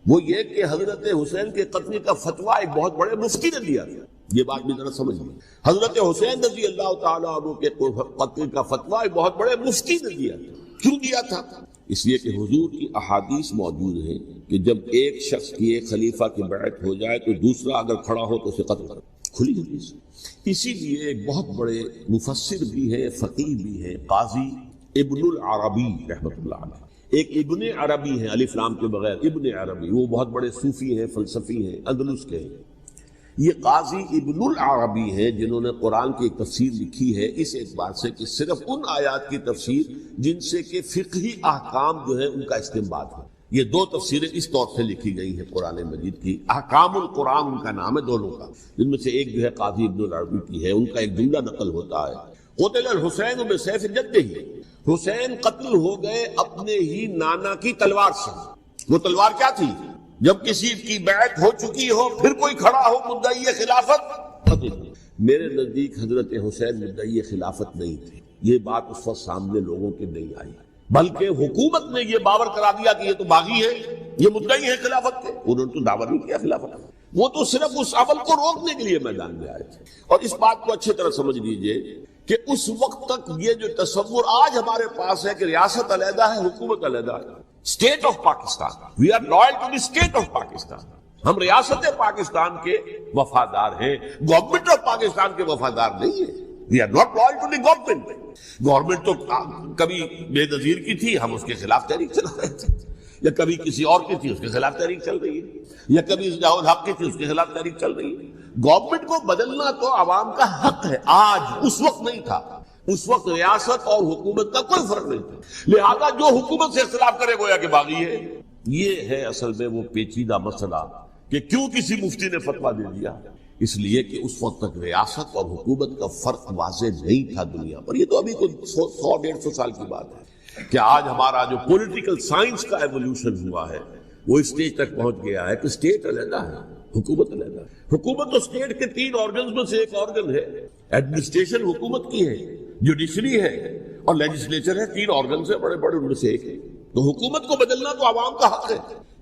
وہ یہ کہ حضرت حسین کے قتل کا فتویٰ ایک بہت بڑے مفتی نے دیا تھا۔ یہ بات بھی ذرا سمجھ لیں، حضرت حسین رضی اللہ تعالیٰ عنہ کے قتل کا فتویٰ ایک بہت بڑے مفتی نے دیا تھا۔ کیوں دیا تھا؟ اس لیے کہ حضور کی احادیث موجود ہیں کہ جب ایک شخص کی ایک خلیفہ کی بیعت ہو جائے تو دوسرا اگر کھڑا ہو تو اسے قتل کرو، کھلی حدیث۔ اسی لیے ایک بہت بڑے مفسر بھی ہیں، فقیہ بھی ہیں، قاضی ابن العربی رحمۃ اللہ علیہ، ایک ابن عربی ہیں الف لام کے بغیر، ابن عربی، وہ بہت بڑے صوفی ہیں، فلسفی ہیں، اندلس کے ہیں۔ یہ قاضی ابن العربی ہیں جنہوں نے قرآن کی ایک تفسیر لکھی ہے اس اعتبار سے کہ صرف ان آیات کی تفسیر جن سے کہ فقہی احکام جو ہے ان کا استنباط ہے۔ یہ دو تفسیریں اس طور سے لکھی گئی ہیں قرآن مجید کی، احکام القرآن ان کا نام ہے دونوں کا، جن میں سے ایک جو ہے قاضی ابن العربی کی ہے۔ ان کا ایک جملہ نقل ہوتا ہے، قتل الحسین بسیف جدہ، حسین قتل ہو گئے اپنے ہی نانا کی تلوار سے۔ وہ تلوار کیا تھی؟ جب کسی کی بیعت ہو چکی ہو پھر کوئی کھڑا ہو مدعی خلافت، میرے نزدیک حضرت حسین مدعی خلافت نہیں تھے۔ یہ بات اس وقت سامنے لوگوں کے نہیں آئی، بلکہ حکومت نے یہ باور کرا دیا کہ یہ تو باغی ہے، یہ مدعی ہے خلافت کے۔ انہوں نے تو دعویٰ نہیں کیا خلافت، وہ تو صرف اس عمل کو روکنے کے لیے میدان میں آئے تھے۔ اور اس بات کو اچھی طرح سمجھ لیجئے کہ اس وقت تک یہ جو تصور آج ہمارے پاس ہے کہ ریاست علیحدہ ہے، حکومت علیحدہ ہے، state of Pakistan, we are loyal to the state of Pakistan, ہم ریاست پاکستان کے وفادار ہیں، گورنمنٹ آف پاکستان کے وفادار نہیں ہیں۔ We are not loyal to the government. Government تو کبھی بے نظیر کی تھی، ہم اس کے خلاف تحریک چلا رہے تھے، یا کبھی کسی اور کی تھی اس کے خلاف تحریک چل رہی ہے، یا کبھی ضیاء الحق کی تھی اس کے خلاف تحریک چل رہی ہے۔ گورنمنٹ کو بدلنا تو عوام کا حق ہے، آج، اس وقت نہیں تھا۔ اس وقت ریاست اور حکومت کا کوئی فرق نہیں تھا، لہذا جو حکومت سے اختلاف کرے گویا کہ باغی ہے۔ یہ ہے اصل میں وہ پیچیدہ مسئلہ کہ کیوں کسی مفتی نے فتویٰ دے دیا، اس لیے کہ اس وقت تک ریاست اور حکومت کا فرق واضح نہیں تھا دنیا پر۔ یہ تو ابھی کوئی 100-150 سال کی بات ہے کہ آج ہمارا جو پولیٹیکل سائنس کا ایولیوشن ہوا ہے وہ اس اسٹیج تک پہنچ گیا ہے کہ اسٹیٹ علیحدہ ہے، حکومت علیحدہ ہے۔ حکومت تو اسٹیٹ کے 3 آرگنز میں سے ایک آرگن ہے، ایڈمنسٹریشن حکومت کی ہے، جوڈیشری ہے اور لیجسلیچر ہے، 3 آرگنز ہیں بڑے بڑے، ان میں سے ایک ہے۔ تو حکومت کو بدلنا تو عوام کا حق ہے،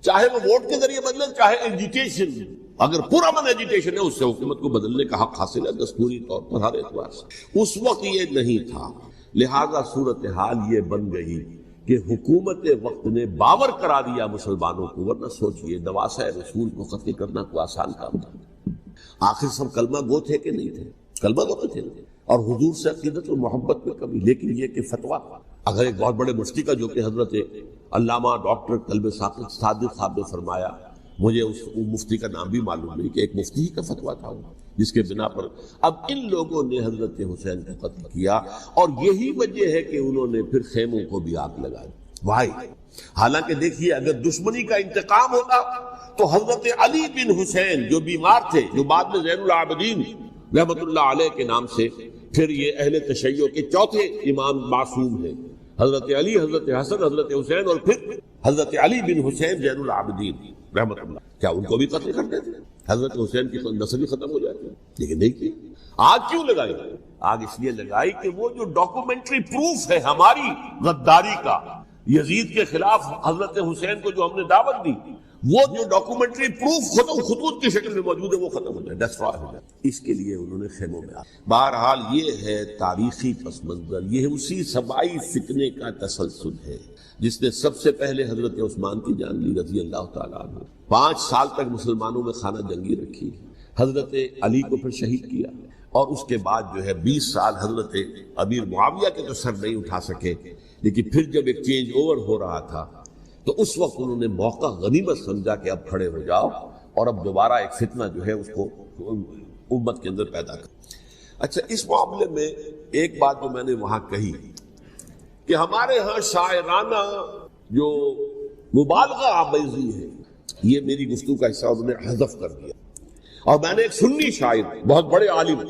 چاہے وہ ووٹ کے ذریعے بدلے، چاہے ایجیٹیشن، اگر پرامن ایجیٹیشن ہے اس سے حکومت کو بدلنے کا حق حاصل ہے دستوری طور پر ہر اعتبار سے۔ اس وقت یہ نہیں تھا، لہذا صورتحال یہ بن گئی کہ حکومت وقت نے باور کرا دیا مسلمانوں کو، ورنہ سوچئے نواسۂ رسول کو قتل کرنا کوئی آسان کام تھا۔ آخر سب کلمہ گو تھے کہ نہیں تھے؟ کلمہ گو تھے، اور حضور سے عقیدت و محبت میں کمی، لیکن یہ کہ فتویٰ، اگر ایک بہت بڑے مفتی کا، جو کہ حضرت علامہ ڈاکٹر قلب صادق صاحب نے فرمایا، مجھے اس مفتی کا نام بھی معلوم نہیں، کہ ایک مفتی کا فتویٰ تھا جس کے بنا پر اب ان لوگوں نے حضرت حسین کو قتل کیا، اور یہی وجہ ہے کہ انہوں نے پھر خیموں کو بھی آگ لگا دی۔ وائی، حالانکہ دیکھیے اگر دشمنی کا انتقام ہوتا تو حضرت علی بن حسین جو بیمار تھے، جو بعد میں زین العابدین رحمت اللہ علیہ کے نام سے، پھر یہ اہل تشیع کے چوتھے امام معصوم ہیں، حضرت علی، حضرت حسن، حضرت حسین، اور پھر حضرت علی بن حسین زین العابدین رحمت اللہ، کیا ان کو بھی قتل کرتے تھے؟ حضرت حسین کی نسل ہی ختم ہو جاتی، لیکن نہیں کی۔ آگ کیوں لگائی؟ آگ اس لیے لگائی کہ وہ جو ڈاکومنٹری پروف ہے ہماری غداری کا یزید کے خلاف حضرت حسین کو جو ہم نے دعوت دی، وہ جو ڈاکومنٹری پروف خطوط کی شکل میں موجود ہے وہ ختم ہو جائے، ڈسٹرائے ہو جائے۔ اس کے لیے انہوں نے خیموں میں آ، بہرحال یہ ہے تاریخی پس منظر، یہ اسی سبائی فتنے کا تسلسل ہے جس نے سب سے پہلے حضرت عثمان کی جان لی رضی اللہ تعالیٰ عنہ۔ 5 سال تک مسلمانوں میں خانہ جنگی رکھی، حضرت علی کو پھر شہید کیا، اور اس کے بعد جو ہے 20 سال حضرت امیر معاویہ کے تو سر نہیں اٹھا سکے، لیکن پھر جب ایک چینج اوور ہو رہا تھا تو اس وقت انہوں نے موقع غنیمت سمجھا کہ اب کھڑے ہو جاؤ اور اب دوبارہ ایک فتنہ جو ہے اس کو امت کے اندر پیدا کر۔ اچھا، اس معاملے میں ایک بات جو میں نے وہاں کہی کہ ہمارے ہاں شاعرانہ جو مبالغہ آمیزی ہے، یہ میری گفتگو کا حصہ انہوں نے حذف کر دیا، اور میں نے ایک سنی شاعر بہت بڑے عالم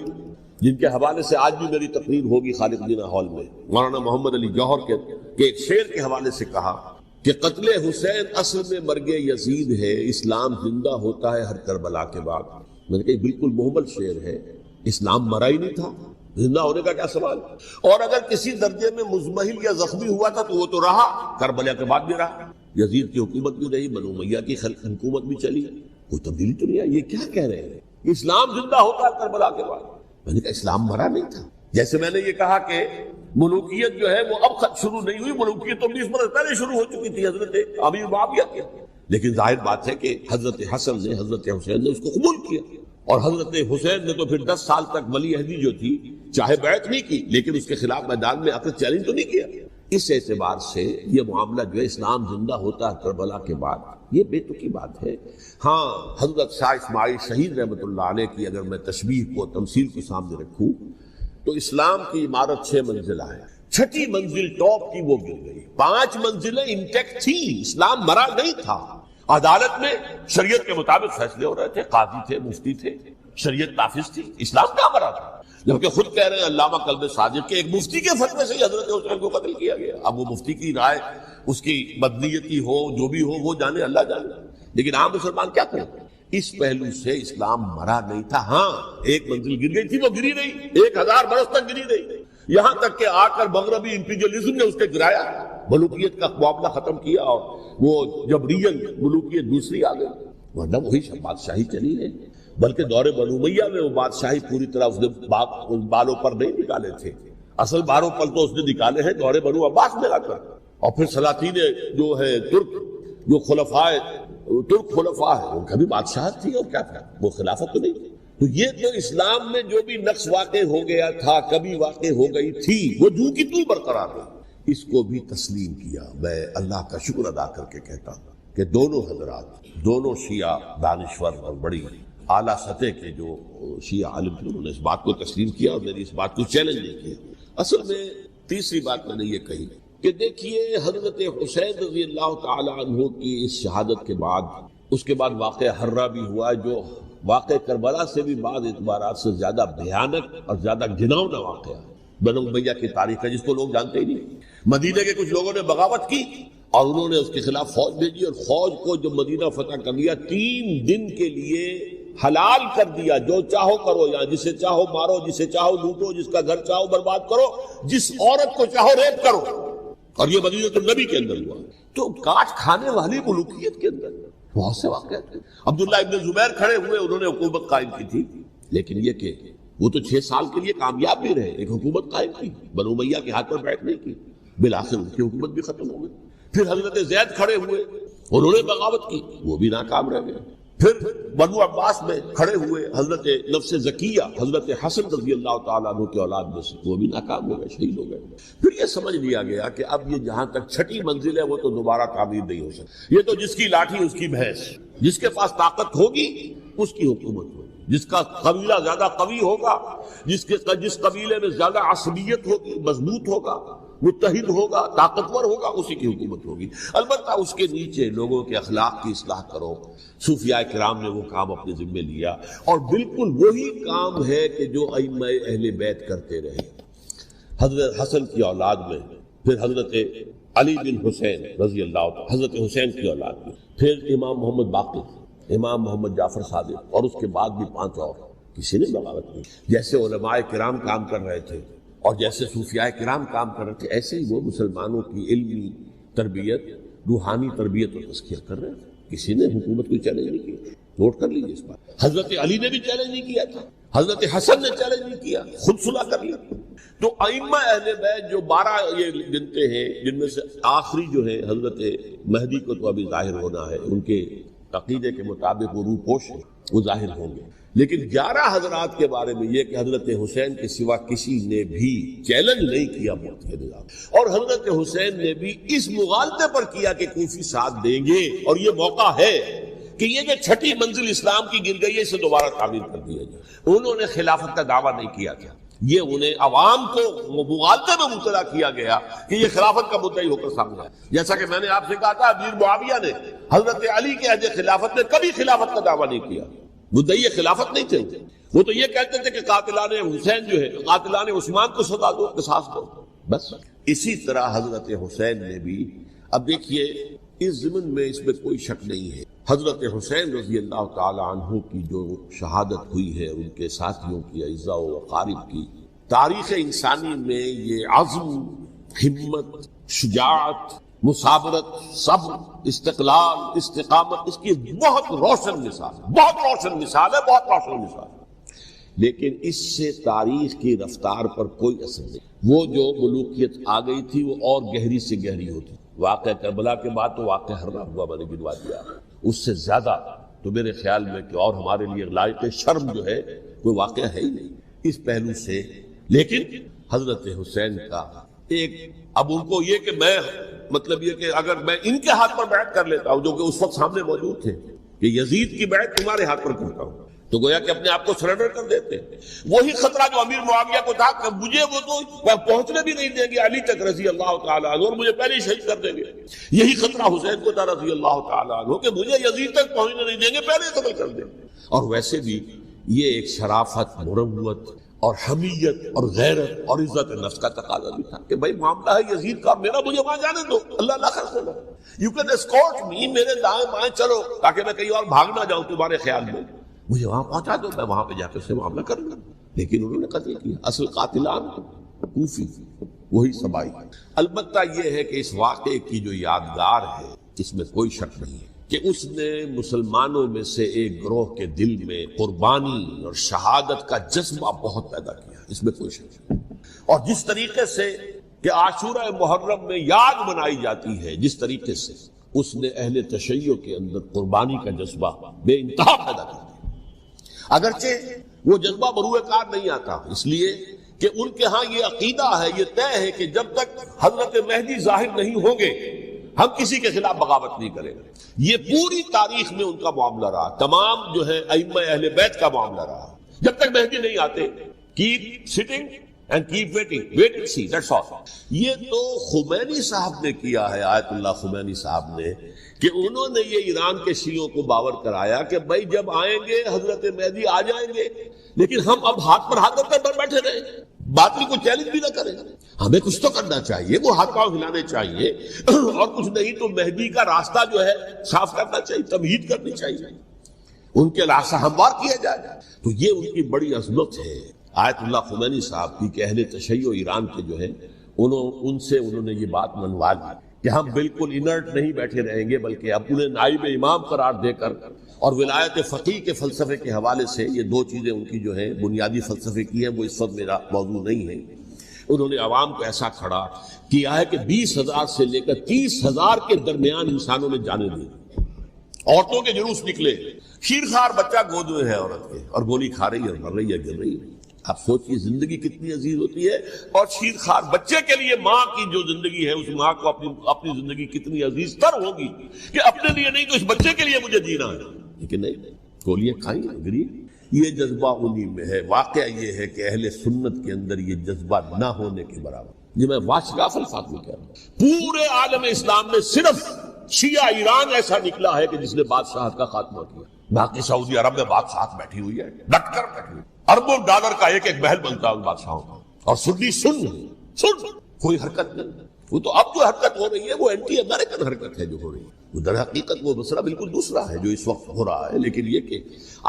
جن کے حوالے سے آج بھی میری تقریر ہوگی خالق جناح ہال میں، مولانا محمد علی جوہر کے ایک شعر کے حوالے سے کہا کہ قتل حسین اصل میں مرگ یزید ہے، اسلام زندہ ہوتا ہے ہر کربلا کے بعد۔ میں نے کہا بالکل محمل شعر ہے، اسلام مرا ہی نہیں تھا، زندہ ہونے کا کیا سوال؟ اور اگر کسی درجے میں مزمحل یا زخمی ہوا تھا تو وہ تو رہا، کربلا کے بعد بھی رہا، یزید کی حکومت بھی رہی، بنو امیہ کی حکومت بھی چلی، کوئی تبدیلی تو نہیں آئی۔ یہ کیا کہہ رہے ہیں؟ اسلام زندہ ہوتا ہے کربلا کے بعد؟ میں نے کہا اسلام مرا نہیں تھا۔ جیسے میں نے یہ کہا کہ ملوکیت جو ہے وہ اب شروع نہیں ہوئی، ملوکیت تو 20 برس پہلے شروع ہو چکی تھی حضرت امیر معاویہ کی، لیکن ظاہر بات ہے کہ حضرت حسن نے، حضرت حسین نے اس کو قبول کیا، اور حضرت حسین نے تو پھر 10 سال تک ولی عہدی جو تھی، چاہے بیعت نہیں کی لیکن اس کے خلاف میدان میں آ کر چیلنج تو نہیں کیا اس اعتبار سے یہ معاملہ جو ہے اسلام زندہ ہوتا ہے کربلا کے بعد، یہ بے تکی بات ہے۔ ہاں حضرت شاہ اسماعیل شہید رحمۃ اللہ علیہ کی اگر میں تشبیہ کو تمثیل کو سامنے رکھوں تو اسلام کی عمارت 6 منزلہ ہے، 6ٹھی منزل ٹاپ کی وہ گر گئی، 5 منزلیں انٹیکٹ تھی، اسلام مرا نہیں تھا۔ عدالت میں شریعت کے مطابق فیصلے ہو رہے تھے، قاضی تھے، مفتی تھے، شریعت نافذ تھی، اسلام کہاں مرا تھا؟ جبکہ خود کہہ رہے ہیں علامہ قلب صادق کے ایک مفتی کے فتوے سے حضرت حسین کو قتل کیا گیا۔ اب وہ مفتی کی رائے اس کی بدنیتی ہو جو بھی ہو وہ جانے، اللہ جانے، لیکن عام مسلمان کیا کریں؟ اس پہلو سے اسلام مرا نہیں تھا۔ ہاں ایک منزل گر گئی تھی، وہ گری رہی، 1000 برس تک گری رہی، یہاں تک کہ آ کر مغربی امپیریلزم نے اس کے گرایا، ملوکیت کا معاملہ ختم کیا اور وہ جبریل ملوکیت دوسری آ گئی، ورنہ وہی بادشاہی چلی ہے۔ بلکہ دور بنو امیہ میں وہ بادشاہی پوری طرح اس نے بالوں پر نہیں نکالے تھے، اصل بالوں پر تو اس نے نکالے ہیں دور بنو عباس میں آ کر، اور پھر سلاطین جو ہے ترک، جو ترک خلفاء ہے، ان کا بھی بادشاہت تھی اور کیا تھا، وہ خلافت تو نہیں تھی۔ تو یہ جو اسلام میں جو بھی نقص واقع ہو گیا تھا، کبھی واقع ہو گئی تھی، وہ جو کی تو برقرار رہی، اس کو بھی تسلیم کیا۔ میں اللہ کا شکر ادا کر کے کہتا ہوں کہ دونوں حضرات، دونوں شیعہ دانشور اور بڑی اعلیٰ سطح کے جو شیعہ عالم تھے، انہوں نے اس بات کو تسلیم کیا اور میری اس بات کو چیلنج نہیں کیا۔ اصل میں تیسری بات میں نے یہ کہی کہ دیکھیے حضرت حسین رضی اللہ تعالی عنہ کی اس شہادت کے بعد، اس کے بعد واقعہ ہرہ بھی ہوا، جو واقعہ کربلا سے بھی بعض اعتبارات سے زیادہ بھیانک اور زیادہ گھناؤنا واقعہ ہے۔ بنو امیہ کی تاریخ ہے جس کو لوگ جانتے ہی نہیں۔ مدینہ کے کچھ لوگوں نے بغاوت کی اور انہوں نے اس کے خلاف فوج بھیجی، اور فوج کو جو مدینہ فتح کر لیا، 3 دن کے لیے حلال کر دیا، جو چاہو کرو، یہاں جسے چاہو مارو، جسے چاہو لوٹو، جس کا گھر چاہو برباد کرو، جس عورت کو چاہو ریپ کرو، اور یہ مدینہ النبی کے اندر ہوا۔ تو کاٹ کھانے والی ملوکیت کے اندر بہت سے واقعات ہیں۔ عبداللہ ابن زبیر کھڑے ہوئے، انہوں نے حکومت قائم کی تھی، لیکن یہ کہ وہ تو 6 سال کے لیے کامیاب بھی رہے، ایک حکومت قائم کی، بنو امیہ کے ہاتھ پر بیٹھ نہیں کی، بالآخر ان کی حکومت بھی ختم ہو گئی۔ پھر حضرت زید کھڑے ہوئے، انہوں نے بغاوت کی، وہ بھی ناکام رہ گئے۔ پھر بنو عباس میں کھڑے ہوئے حضرت نفس زکیہ، حضرت حسن رضی اللہ تعالیٰ عنہ کے اولاد میں سے، وہ بھی ناکام ہو گئے، شہید ہو گئے۔ پھر یہ سمجھ لیا گیا کہ اب یہ جہاں تک 6ٹھی منزل ہے وہ تو دوبارہ تعمیر نہیں ہو سکتی، یہ تو جس کی لاٹھی اس کی بھینس، جس کے پاس طاقت ہوگی اس کی حکومت ہوگی، جس کا قبیلہ زیادہ قوی ہوگا، جس قبیلے میں زیادہ عصبیت ہوگی، مضبوط ہوگا، متحد ہوگا، طاقتور ہوگا، اسی کی حکومت ہوگی۔ البتہ اس کے نیچے لوگوں کے اخلاق کی اصلاح کرو۔ صوفیاء کرام نے وہ کام اپنے ذمے لیا، اور بالکل وہی کام ہے کہ جو ائمہ اہل بیت کرتے رہے۔ حضرت حسن کی اولاد میں، پھر حضرت علی بن حسین رضی اللہ عنہ، حضرت حسین کی اولاد میں، پھر امام محمد باقر، امام محمد جعفر صادق، اور اس کے بعد بھی 5 اور، کسی نے بغاوت نہیں۔ جیسے علماء کرام کام کر رہے تھے اور جیسے صوفیاء کرام کام کر رہے تھے، ایسے ہی وہ مسلمانوں کی علمی تربیت، روحانی تربیت اور تزکیہ کر رہے تھے۔ کسی نے حکومت کو چیلنج نہیں کیا، نوٹ کر لیجیے اس بات۔ حضرت علی نے بھی چیلنج نہیں کیا تھا، حضرت حسن نے چیلنج نہیں کیا، خود صلح کر لیا۔ تو ائمہ اہل بیت جو 12 یہ گنتے ہیں، جن میں سے آخری جو ہے حضرت مہدی کو تو ابھی ظاہر ہونا ہے، ان کے عقیدے کے مطابق وہ روح پوش ہیں، وہ ظاہر ہوں گے، لیکن 11 حضرات کے بارے میں یہ کہ حضرت حسین کے سوا کسی نے بھی چیلنج نہیں کیا موت کے نظام، اور حضرت حسین نے بھی اس مغالطے پر کیا کہ کوفی ساتھ دیں گے، اور یہ موقع ہے کہ یہ جو 6ٹھی منزل اسلام کی گر گئی ہے اسے دوبارہ تعمیر کر دیا جائے۔ انہوں نے خلافت کا دعویٰ نہیں کیا تھا، یہ انہیں عوام کو مغالطے میں مبتلا کیا گیا کہ یہ خلافت کا مدعی ہو کر سامنے آیا۔ جیسا کہ میں نے آپ سے کہا تھا، امیر معاویہ نے حضرت علی کے عہد خلافت میں کبھی خلافت کا دعویٰ نہیں کیا، مدعی خلافت نہیں تھے، وہ تو یہ کہتے تھے کہ قاتلان حسین جو ہے، قاتلان عثمان کو سزا دو، قصاص دو، بس۔ اسی طرح حضرت حسین نے بھی، اب دیکھیے اس ضمن میں اس میں کوئی شک نہیں ہے، حضرت حسین رضی اللہ تعالی عنہ کی جو شہادت ہوئی ہے، ان کے ساتھیوں کی، اعزاء و اقارب کی، تاریخ انسانی میں یہ عزم، ہمت، شجاعت، مثابرت، صبر، استقلال، استقامت، اس کی بہت روشن مثال ہے، بہت روشن مثال ہے، بہت روشن مثال ہے۔ لیکن اس سے تاریخ کی رفتار پر کوئی اثر نہیں۔ وہ جو ملوکیت آ گئی تھی وہ اور گہری سے گہری ہوتی۔ واقعہ کربلا کے بعد تو واقعہ ہرہ ہوا، میں نے گنوا دیا، اس سے زیادہ تو میرے خیال میں کہ اور ہمارے لیے لائق شرم جو ہے کوئی واقعہ ہے ہی نہیں اس پہلو سے۔ لیکن حضرت حسین کا ایک اب ان کو یہ کہ میں مطلب یہ کہ اگر میں ان کے ہاتھ پر بیعت کر لیتا ہوں جو کہ اس وقت سامنے موجود تھے کہ یزید کی بیعت تمہارے ہاتھ پر کرتا ہوں، تو گویا کہ اپنے آپ کو سرنڈر کر دیتے۔ وہی خطرہ جو امیر معاویہ کو تھا کہ مجھے وہ تو پہنچنے بھی نہیں دیں گے علی تک رضی اللہ تعالیٰ عنہ، اور مجھے پہلے ہی شہید کر دیں گے۔ یہی خطرہ حسین کو تھا رضی اللہ تعالیٰ عنہ کہ مجھے یزید تک پہنچنے نہیں دیں گے، پہلے ہی قتل کر دیں گے۔ اور ویسے بھی یہ ایک شرافت، مروت اور حمیت اور غیرت اور عزت نفس کا تقاضا بھی تھا کہ بھائی معاملہ ہے یزید کا، میرا مجھے وہاں جانے دو، اللہ نہ کر سکتا، یو کین اسکورٹ می، میرے دائیں بائیں چلو تاکہ میں کہیں اور بھاگ نہ جاؤں تمہارے خیال میں، مجھے وہاں پہنچا دو، میں وہاں پہ جا کے اس سے معاملہ کر لوں۔ لیکن انہوں نے قتل کیا، اصل قاتلان کوفی وہی سبائی۔ البتہ یہ ہے کہ اس واقعے کی جو یادگار ہے اس میں کوئی شک نہیں ہے کہ اس نے مسلمانوں میں سے ایک گروہ کے دل میں قربانی اور شہادت کا جذبہ بہت پیدا کیا، اس میں کوئی شک نہیں۔ اور جس طریقے سے کہ عاشورہ محرم میں یاد منائی جاتی ہے، جس طریقے سے اس نے اہل تشیع کے اندر قربانی کا جذبہ بے انتہا پیدا کر دیا۔ اگرچہ وہ جذبہ بروئے کار نہیں آتا، اس لیے کہ ان کے ہاں یہ عقیدہ ہے، یہ طے ہے کہ جب تک حضرت مہدی ظاہر نہیں ہوں گے ہم کسی کے خلاف بغاوت نہیں کریں گے۔ یہ پوری تاریخ میں ان کا معاملہ رہا، تمام جو ہے ائمہ اہل بیت کا معاملہ رہا، جب تک مہدی نہیں آتے keep sitting and keep waiting, wait and see, that's all. یہ تو خمینی صاحب نے کیا ہے، آیت اللہ خمینی صاحب نے، کہ انہوں نے یہ ایران کے شیعوں کو باور کرایا کہ بھائی جب آئیں گے حضرت مہدی آ جائیں گے، لیکن ہم اب ہاتھ پر ہاتھ رکھ کر بیٹھے رہیں، باطل کو چیلنج بھی نہ کریں، ہمیں کچھ تو کرنا چاہیے، وہ ہاتھ پاؤں ہلانے چاہیے، اور کچھ نہیں تو مہدی کا راستہ جو ہے صاف کرنا چاہیے، تمہید کرنی چاہیے، ان کے راستہ ہموار کیا جائے۔ تو یہ ان کی بڑی عظمت ہے آیت اللہ خمینی صاحب کی کہ اہل تشیع ایران کے جو ہے ان سے انہوں نے یہ بات منوا لی کہ ہم بالکل انرٹ نہیں بیٹھے رہیں گے، بلکہ اب انہیں نائب امام قرار دے کر اور ولایت فقیہ کے فلسفے کے حوالے سے، یہ دو چیزیں ان کی جو ہیں بنیادی فلسفے کی ہیں، وہ اس وقت میرا موضوع نہیں ہے، انہوں نے عوام کو ایسا کھڑا کیا ہے کہ 20,000 سے لے کر 30,000 کے درمیان انسانوں نے جانے دی، عورتوں کے جلوس نکلے، شیرخوار بچہ گود میں ہے عورت کے اور گولی کھا رہی ہے اور مر رہی ہے، گر رہی ہے۔ آپ سوچئے زندگی کتنی عزیز ہوتی ہے، اور شیرخوار بچے کے لیے ماں کی جو زندگی ہے، اس ماں کو اپنی زندگی کتنی عزیز تر ہوگی کہ اپنے لیے نہیں تو اس بچے کے لیے مجھے جینا ہے، لیکن نہیں، گولیاں کھائیں گری۔ یہ جذبہ انہی میں ہے۔ واقعہ یہ ہے کہ اہل سنت کے اندر یہ جذبہ نہ ہونے کے برابر، یہ میں واشگاف الفاظ میں کہہ رہا ہوں، پورے عالم اسلام میں صرف شیعہ ایران ایسا نکلا ہے کہ جس نے بادشاہت کا خاتمہ کیا، باقی سعودی عرب میں بادشاہت بیٹھی ہوئی ہے، ڈٹ کر بیٹھی ہوئی، اربوں ڈالر کا ایک ایک محل بنتا ہے ان بادشاہوں کا، اور سنی سن کوئی حرکت نہیں۔ وہ تو اب جو حرکت ہو رہی ہے وہ اینٹی امریکن حرکت ہے جو ہو رہی ہے، وہ در حقیقت وہ مسئلہ بالکل دوسرا ہے جو اس وقت ہو رہا ہے، لیکن یہ کہ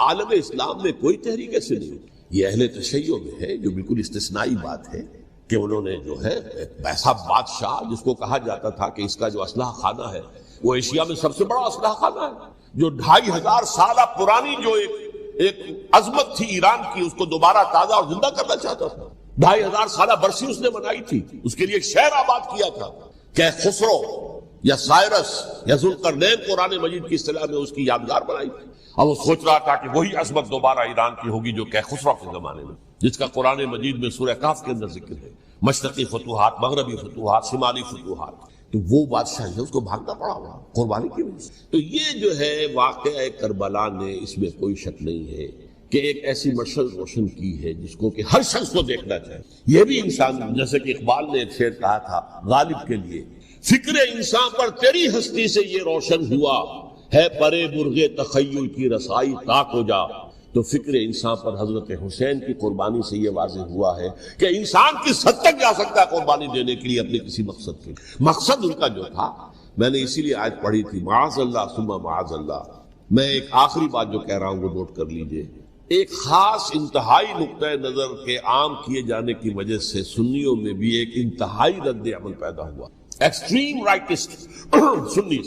عالم اسلام میں کوئی تحریک ایسی نہیں ہوتی۔ یہ اہل تشیع میں ہے جو بالکل استثنائی بات ہے کہ انہوں نے جو ہے ایسا بادشاہ جس کو کہا جاتا تھا کہ اس کا جو اسلحہ خانہ ہے وہ ایشیا میں سب سے بڑا اسلحہ خانہ ہے، جو 2500 سالہ پرانی جو ایک عظمت تھی ایران کی، اس کو دوبارہ تازہ اور زندہ کرنا چاہتا تھا۔ 2500 سالہ برسی اس نے منائی تھی، اس کے لیے ایک شہر آباد کیا تھا کہ خسرو یا سائرس یا ذوالقرنین قرآن مجید کی اصطلاح میں اس کی یادگار بنائی تھی، اور وہ سوچ رہا تھا کہ وہی عظمت دوبارہ ایران کی ہوگی جو کہ خسرو کے زمانے میں، جس کا قرآن مجید میں سورہ کہف کے اندر ذکر ہے، مشرقی فتوحات، مغربی فتوحات، شمالی فتوحات۔ تو وہ بادشاہ ہے، اس کو بھاگنا پڑا ہوا قربانی کی وجہ سے۔ تو یہ جو ہے واقعہ کربلا نے، اس میں کوئی شک نہیں ہے کہ ایک ایسی مشعل روشن کی ہے جس کو کہ ہر شخص کو دیکھنا چاہیے۔ یہ بھی انسان، جیسے کہ اقبال نے ایک شعر کہا تھا غالب کے لیے، فکر انسان پر تیری ہستی سے یہ روشن ہوا ہے، پرے مرغ تخیل کی رسائی طاق ہو جا۔ تو فکر انسان پر حضرت حسین کی قربانی سے یہ واضح ہوا ہے کہ انسان کس حد تک جا سکتا ہے قربانی دینے کے لیے اپنے کسی مقصد کے۔ مقصد ان کا جو تھا، میں نے اسی لیے آیت پڑھی تھی، معاذ اللہ ثم معاذ اللہ۔ میں ایک آخری بات جو کہہ رہا ہوں وہ نوٹ کر لیجئے، ایک خاص انتہائی نقطۂ نظر کے عام کیے جانے کی وجہ سے سنیوں میں بھی ایک انتہائی رد عمل پیدا ہوا، ایکسٹریم رائٹسٹ سنی۔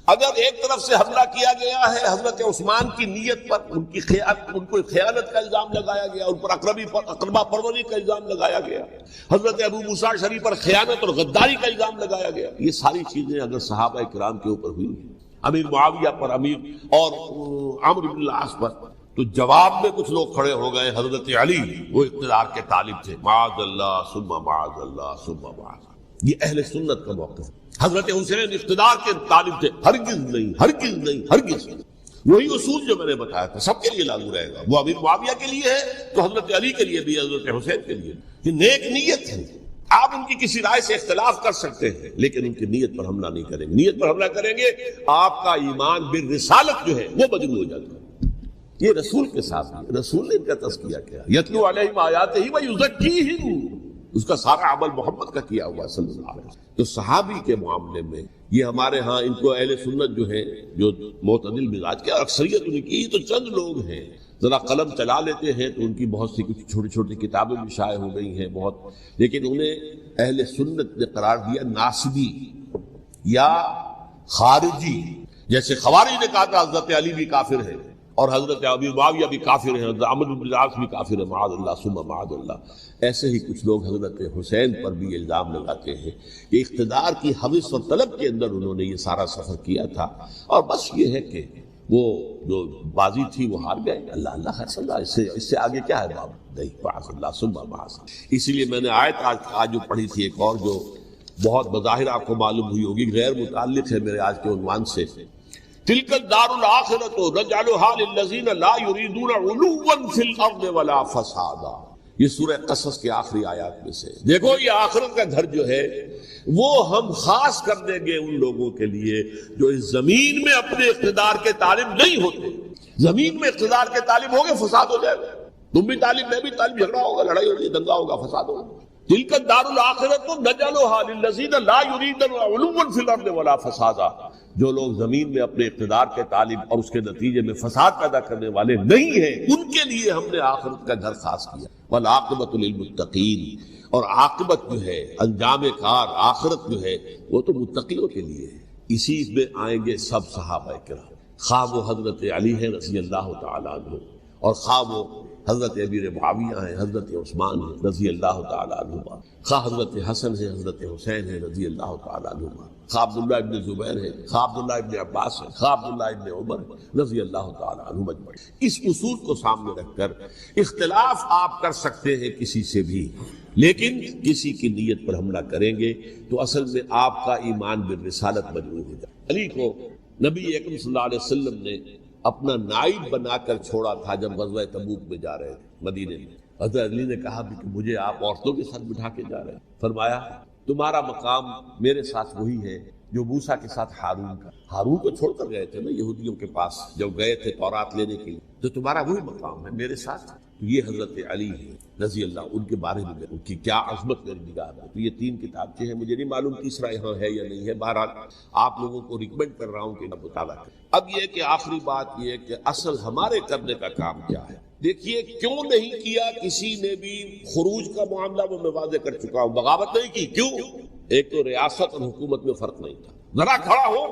اگر ایک طرف سے حملہ کیا گیا ہے حضرت عثمان کی نیت پر، ان کو خیانت کا الزام لگایا گیا، ان پر اقربا پروری کا الزام لگایا گیا، حضرت ابو موسیٰ شریف پر خیانت اور غداری کا الزام لگایا گیا، یہ ساری چیزیں اگر صحابہ کرام کے اوپر ہوئی، امیر معاویہ پر، امیر اور عمرو بن العاص پر، تو جواب میں کچھ لوگ کھڑے ہو گئے، حضرت علی وہ اقتدار کے طالب تھے، معاذ اللہ ثم معاذ اللہ ثم معاذ اللہ۔ یہ اہل سنت کا موقف ہے۔ حضرت حسین اقتدار کے طالب تھے، ہرگز نہیں، ہرگز نہیں، ہرگز نہیں۔ وہی اصول جو میں نے بتایا تھا سب کے لیے لاگو رہے گا، وہ امیر معاویہ کے لیے ہے تو حضرت علی کے لیے بھی، حضرت حسین کے لیے بھی۔ یہ نیک نیت ہے، آپ ان کی کسی رائے سے اختلاف کر سکتے ہیں لیکن ان کی نیت پر حملہ نہیں کریں گے۔ نیت پر حملہ کریں گے آپ کا ایمان بالرسالت جو ہے وہ مجروح ہو جاتا ہے۔ یہ رسول کے ساتھ ہے، رسول نے ان کا تذکیہ کیا، یتلو علیہم آیاتہ ویزکیہم، اس کا سارا عمل محمد کا کیا ہوا صلی اللہ علیہ وسلم۔ تو صحابی کے معاملے میں یہ ہمارے ہاں ان کو اہل سنت جو ہے جو معتدل مزاج کے، اکثریت ان کی تو چند لوگ ہیں ذرا قلم چلا لیتے ہیں تو ان کی بہت سی کچھ چھوٹی چھوٹی کتابیں بھی شائع ہو گئی ہیں بہت، لیکن انہیں اہل سنت نے قرار دیا ناسبی یا خارجی۔ جیسے خوارج نے کہا تھا حضرت علی بھی کافر ہے اور حضرت ابی معاویہ بھی کافر ہیں، حضرت عمرو بن العاص بھی کافر ہے معاذ اللہ ثم معاذ اللہ۔ ایسے ہی کچھ لوگ حضرت حسین پر بھی الزام لگاتے ہیں کہ اقتدار کی حوث اور طلب کے اندر انہوں نے یہ سارا سفر کیا تھا، اور بس یہ ہے کہ وہ جو بازی تھی وہ ہار گئے۔ اللہ اللہ خیر صلی اللہ، اس سے آگے کیا ہے باب نہیں، معاذ اللہ ثم معاذ۔ اسی لیے میں نے آیت آج جو پڑھی تھی ایک اور جو بہت بظاہر آپ کو معلوم ہوئی ہوگی، غیر متعلق ہے میرے آج کے عنوان سے، تلک الدار الآخرۃ نجعلها للذین لا یریدون علوا فی الارض ولا فسادا۔ یہ سورہ قصص کے آخری آیات میں سے، دیکھو یہ آخرت کا گھر جو ہے وہ ہم خاص کر دیں گے ان لوگوں کے لیے جو اس زمین میں اپنے اقتدار کے طالب نہیں ہوتے۔ زمین میں اقتدار کے طالب ہوگے فساد ہو جائے گا، تم بھی طالب میں بھی طالب، جھگڑا ہوگا، لڑائی ہوگی، دنگا ہوگا، فساد ہوگا۔ تلک الدار الآخرۃ نجعلها للذین لا یریدون علوا فی الارض ولا فسادا۔ جو لوگ زمین میں اپنے اقتدار کے طالب اور اس کے نتیجے میں فساد پیدا کرنے والے نہیں ہیں، ان کے لیے ہم نے آخرت کا گھر خاص کیا۔ والعاقبۃ للمتقین، اور عاقبت جو ہے، انجام کار، آخرت جو ہے وہ تو متقیوں کے لیے ہے۔ اسی میں آئیں گے سب صحابہ کرام، خواہ وہ حضرت علی ہے رضی اللہ تعالیٰ عنہ، اور خواہ وہ حضرت امیر معاویہ ہیں، حضرت عثمان ہیں رضی اللہ تعالیٰ عنہ، خواہ حضرت حسن ہے، حضرت حسین ہے رضی اللہ تعالیٰ عنہ، خواہ عبداللہ ابن زبیر ہے، خواہ عبداللہ ابن عباس ہے، خواہ عبداللہ ابن عمر رضی اللہ تعالیٰ عنہ مجمعین۔ اس اصول کو سامنے رکھ کر اختلاف آپ کر سکتے ہیں کسی سے بھی، لیکن کسی کی نیت پر حملہ کریں گے تو اصل میں آپ کا ایمان بالرسالت مجروح ہو جائے۔ علی کو نبی اکرم صلی اللہ علیہ وسلم نے اپنا نائب بنا کر چھوڑا تھا جب غزوہ تبوک میں جا رہے تھے مدینے میں۔ حضرت علی نے کہا بھی کہ مجھے آپ عورتوں کے ساتھ بٹھا کے جا رہے ہیں، فرمایا تمہارا مقام میرے ساتھ وہی ہے جو موسیٰ کے ساتھ ہارون کا۔ ہارون کو چھوڑ کر گئے تھے نا یہودیوں کے پاس جب گئے تھے تورات لینے کے لیے، تو تمہارا وہی مقام ہے میرے ساتھ۔ یہ حضرت علی ہے رضی اللہ، ان کے بارے میں ان کی کیا عظمت میری نگاہ میں۔ تو یہ 3 کتابیں ہیں، مجھے نہیں معلوم تیسرا یہاں ہے یا نہیں ہے، بہرحال آپ لوگوں کو ریکمینڈ کر رہا ہوں کہ مطالعہ کریں۔ اب یہ کہ آخری بات یہ کہ اصل ہمارے کرنے کا کام کیا ہے۔ دیکھیے کیوں نہیں کیا کسی نے بھی خروج کا معاملہ، وہ میں واضح کر چکا ہوں، بغاوت نہیں کی۔ کیوں؟ ایک تو ریاست اور حکومت میں فرق نہیں تھا، ذرا کھڑا ہو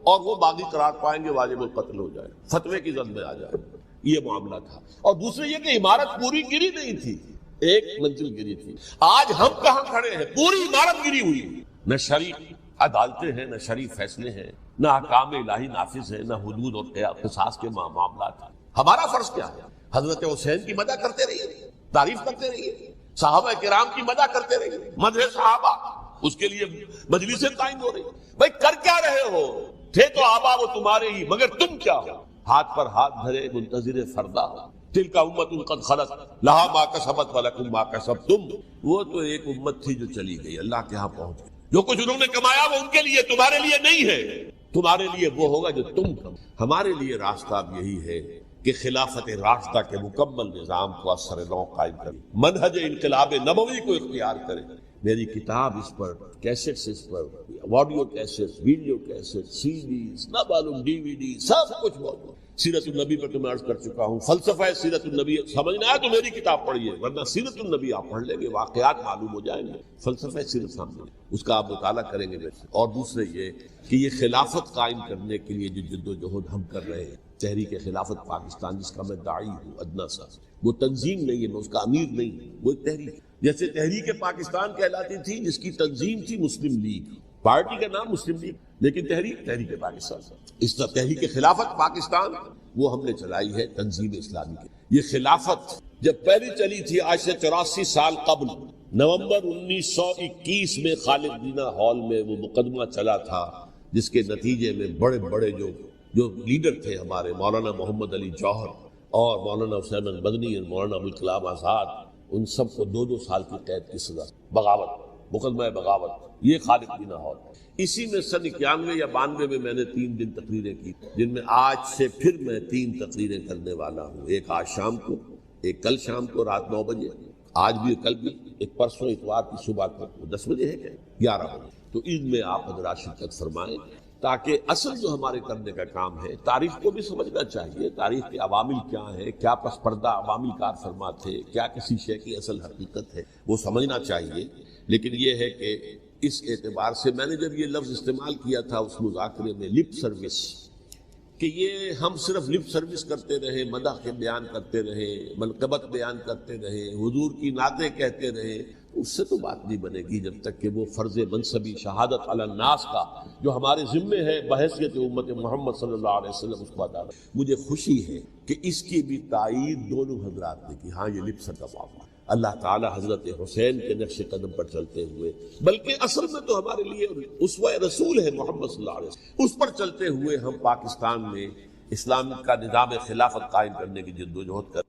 اور وہ باغی قرار پائیں گے، واجب القتل ہو جائے، فتوے کی زد میں آ جائے، یہ معاملہ تھا۔ اور دوسرے یہ کہ عمارت پوری گری نہیں تھی، ایک منزل گری تھی۔ آج ہم کہاں کھڑے ہیں؟ پوری عمارت گری ہوئی، نہ شرعی عدالتیں ہیں، نہ شرعی فیصلے ہیں، نہ احکام الہی نافذ ہیں، نہ حدود اور قصاص کے معاملات ہیں۔ ہمارا فرض کیا ہے؟ حضرت حسین کی مدح کرتے رہیے، تعریف کرتے رہیے، صحابہ کرام کی مدح کرتے رہیے، مدح صحابہ، اس کے لیے مجلسیں قائم ہو رہی۔ بھائی کر کیا رہے ہو؟ تھے تو آبا وہ تمہارے ہی، مگر تم کیا ہو؟ ہاتھ پر ہاتھ دھرے منتظر فردا، تلک امت قد خلت لہا ما کسبت ولکم ما کسبتم۔ وہ تو ایک امت تھی جو چلی گئی، اللہ کے ہاں پہنچ گئی، جو کچھ انہوں نے کمایا وہ ان کے لیے، تمہارے لیے نہیں ہے، تمہارے لیے وہ ہوگا جو تم کم۔ ہمارے لیے راستہ اب یہی ہے کہ خلافت راشدہ کے مکمل نظام کو اثر نو قائم کریں، منہج انقلاب نبوی کو اختیار کریں۔ میری کتاب اس پر، کیسٹس اس پر، آڈیو کیسٹس، ویڈیو کیسٹس، سی ڈیز، نہ معلوم ڈی وی ڈی، سب کچھ موجود۔ سیرت النبی پر تو میں عرض کر چکا ہوں، فلسفہ سیرت النبی سمجھنا ہے تو میری کتاب پڑھیے، ورنہ سیرت النبی آپ پڑھ لیں گے، واقعات معلوم ہو جائیں گے، فلسفہ سیرت سامنے اس کا آپ مطالعہ کریں گے۔ اور دوسرے یہ کہ یہ خلافت قائم کرنے کے لیے جو جد و جہد ہم کر رہے ہیں، تحریک خلافت پاکستان جس کا میں داعی ہوں ادنا سا، وہ تنظیم نہیں ہے، میں اس کا امیر نہیں ہوں، وہ ایک تحریک، جیسے تحریک پاکستان کہلاتی تھی جس کی تنظیم تھی مسلم لیگ، پارٹی کا نام مسلم لیگ، لیکن تحریک پاکستان، اس طرح تحریک خلافت پاکستان وہ ہم نے چلائی ہے تنظیم اسلامی کی۔ یہ خلافت جب پہلی چلی تھی آج سے 84 سال قبل، نومبر 1921 میں خالد دینا ہال میں وہ مقدمہ چلا تھا جس کے نتیجے میں بڑے بڑے جو لیڈر تھے ہمارے، مولانا محمد علی جوہر اور مولانا حسین المدنی اور مولانا ابوالکلام آزاد، ان سب کو 2 سال کی قید کی سزا، بغاوت، مقدمہ بغاوت، یہ خالد دینا ہال۔ اسی میں سن 91 یا 92 میں میں نے 3 دن تقریریں کی، جن میں آج سے پھر میں 3 تقریریں کرنے والا ہوں، ایک آج شام کو، ایک کل شام کو رات 9 بجے، آج بھی کل بھی، ایک پرسوں اتوار کی صبح کو 10 بجے ہے کہ 11 بجے۔ تو ان میں آپ حضرات شرکت فرمائیں تاکہ اصل جو ہمارے کرنے کا کام ہے، تاریخ کو بھی سمجھنا چاہیے، تاریخ کے عوامل کیا ہیں، کیا پس پردہ عوامل کار فرما تھے، کیا کسی شے کی اصل حقیقت ہے، وہ سمجھنا چاہیے۔ لیکن یہ ہے کہ اس اعتبار سے میں نے جب یہ لفظ استعمال کیا تھا اس مذاکرے میں، لپ سروس، کہ یہ ہم صرف لپ سروس کرتے رہے، مدح کے بیان کرتے رہے، منقبت بیان کرتے رہے، حضور کی نعتیں کہتے رہے، اس سے تو بات نہیں بنے گی جب تک کہ وہ فرض منصبی شہادت علی الناس کا جو ہمارے ذمے ہے بحیثیت امت محمد صلی اللہ علیہ وسلم، اس کو ادا کریں۔ مجھے خوشی ہے کہ اس کی بھی تائید دونوں حضرات نے کی، ہاں یہ لپ سر کا معاملہ، اللہ تعالی حضرت حسین کے نقش قدم پر چلتے ہوئے، بلکہ اصل میں تو ہمارے لیے اسوہ رسول ہے محمد صلی اللہ علیہ وسلم، اس پر چلتے ہوئے ہم پاکستان میں اسلام کا نظام خلافت قائم کرنے کی جد و جہد کر